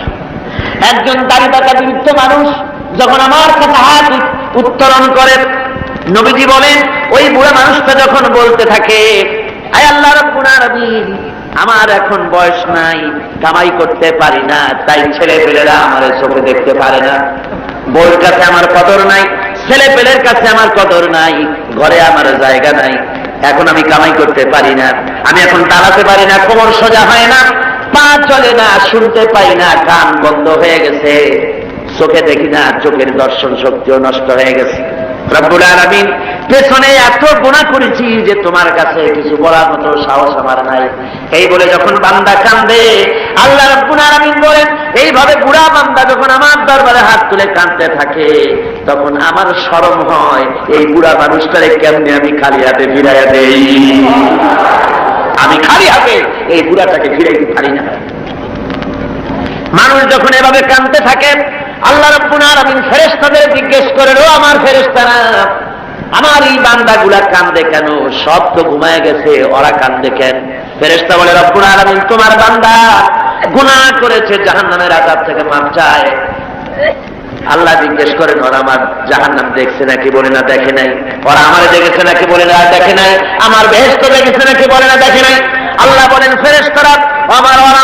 একজন দাড়ি পাকা বৃদ্ধ মানুষ যখন আমার কাছে হাত উত্তোলন করে, নবীজি বলেন ওই বুড়া মানুষটা যখন বলতে থাকে, আয় আল্লাহ রাব্বুল আলামিন, আমার এখন বয়স নাই, কামাই করতে পারি না, তাই ছেলে পেলেরা আমার চোখে দেখতে পারে না, বউর কাছে আমার কদর নাই, ছেলে পেলের কাছে আমার কদর নাই, ঘরে আমার জায়গা নাই, এখন আমি কামাই করতে পারি না, আমি এখন দাঁড়াতে পারি না, কোমর সোজা হয় না, পা চলে না, শুনতে পাই না, কান বন্ধ হয়ে গেছে, চোখে দেখি না, চোখের দর্শন শক্তিও নষ্ট হয়ে গেছে। রব্বুল আলামিন, পেছনে এত গুনাহ করেছি যে তোমার কাছে কিছু বলার মতো সাহস আমার নাই। এই বলে যখন বান্দা কাঁদে, আল্লাহ রব্বুল আলামিন বলেন, এইভাবে বুড়া বান্দা যখন আমার দরবারে হাত তুলে কাঁদতে থাকে, তখন আমার শরম হয়, এই বুড়া মানুষটারে কেমনে আমি খালি হাতে ফিরাইয়া দেই। আমি খালি হাতে এই বুড়াটাকে ফিরাইতে পারি না। মানুষ যখন এভাবে কাঁদতে থাকে, আল্লাহ রাব্বুল আলামিন ফেরেশতাদের জিজ্ঞেস করেন, ও আমার ফেরেশতারা, আমার এই বান্দাগুলা কান্দে কেন? সব তো ঘুমায় গেছে, ওরা কান্দে কেন? ফেরেশতা বলে, রব্বুল আলামিন, তোমার বান্দা গুনাহ করেছে, জাহান্নামের আযাব থেকে মাপ চায়। আল্লাহ জিজ্ঞেস করেন, ওরা আমার জাহান্নাম দেখছে নাকি? বলে না, দেখে নাই। ওরা আমার দেখেছে নাকি? বলে না, দেখে নাই। আমার বেহেশত দেখেছে নাকি? বলে না, দেখে নাই। আল্লাহ বলেন, ফেরেশতারা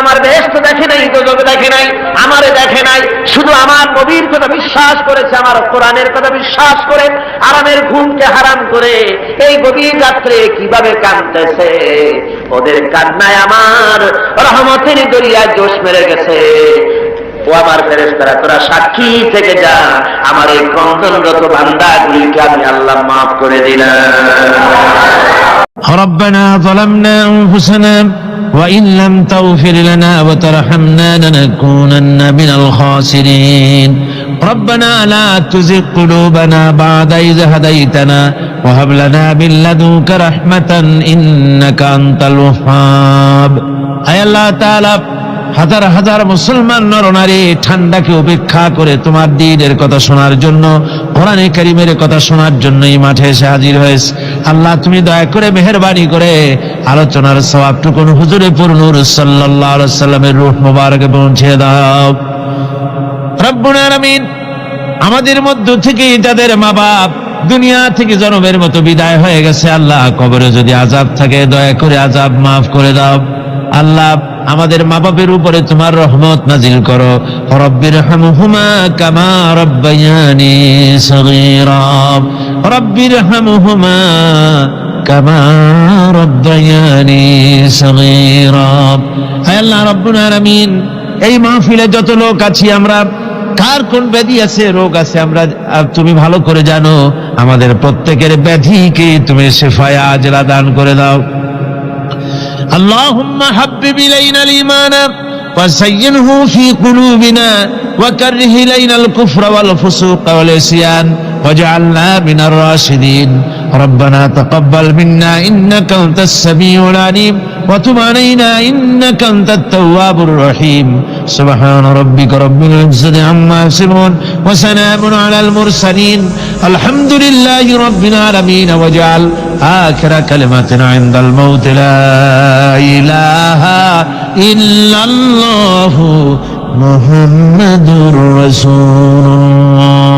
আমার বেহেশত দেখে নাই, দোজখ দেখে নাই, আমারে দেখে নাই, শুধু আমার নবীর কথা বিশ্বাস করেছে, আমার কোরআনের কথা বিশ্বাস করে আরামের ঘুমকে হারাম করে এই গভীর রাত্রে কিভাবে কাঁদতেছে, ওদের কান্নায় আমার রহমতের দরিয়ায় জোশ মেরে গেছে। ও আমার ফেরেশতারা, তোরা সাক্ষী থেকে যা, আমার এই ক্রন্দনরত বান্দাগুলিকে আমি আল্লাহ মাফ করে দিলাম। ربنا ظلمنا أنفسنا وإن لم تغفر لنا وترحمنا لنكونن من الخاسرين ربنا لا تزغ قلوبنا بعد إذ هديتنا وهب لنا من لدنك رحمة إنك أنت الوهاب أي الله تعالى হাজার হাজার মুসলমান নরনারী ঠান্ডাকে উপেক্ষা করে তোমার দ্বীনের কথা শোনার জন্য, কোরআনে কারীমের কথা শোনার জন্য এই মাঠে এসে হাজির হয়েছে। আল্লাহ, তুমি দয়া করে মেহেরবানি করে আলোচনার সওয়াবটুকু হুজুরে পুরনূর সাল্লাল্লাহু আলাইহি ওয়াসাল্লামের রূহ মুবারকে পৌঁছে দাও। রব্বুল আলামিন, আমাদের মধ্য থেকে যাদের মা বাপ দুনিয়া থেকে জনমের মতো বিদায় হয়ে গেছে, আল্লাহ কবরে যদি আযাব থাকে দয়া করে আযাব মাফ করে দাও। আল্লাহ, আমাদের মা বাপের উপরে তোমার রহমত নাজিল করো। রব্বিরহামহুমা কামা রব্বায়ানি সগীরা, রব্বিরহামহুমা কামা রব্বায়ানি সগীরা। হে আল্লাহ রব্বুল আলামিন, এই মাহফিলে যত লোক আছি আমরা, কার কোন ব্যাধি আছে, রোগ আছে, আমরা তুমি ভালো করে জানো। আমাদের প্রত্যেকের ব্যাধিকে তুমি শিফায়ে আজলা দান করে দাও। اللهم حبب إلينا الإيمان وزينه في قلوبنا وكره إلينا الكفر والفسوق والعصيان واجعلنا من الراشدين ربنا تقبل منا إنك أنت السميع العليم وتب علينا إنك أنت التواب الرحيم سبحان ربك رب العزة عما يصفون وسلام على المرسلين الحمد لله رب العالمين واجعل آخر كلمتنا عند الموت لا إله إلا الله محمد رسول الله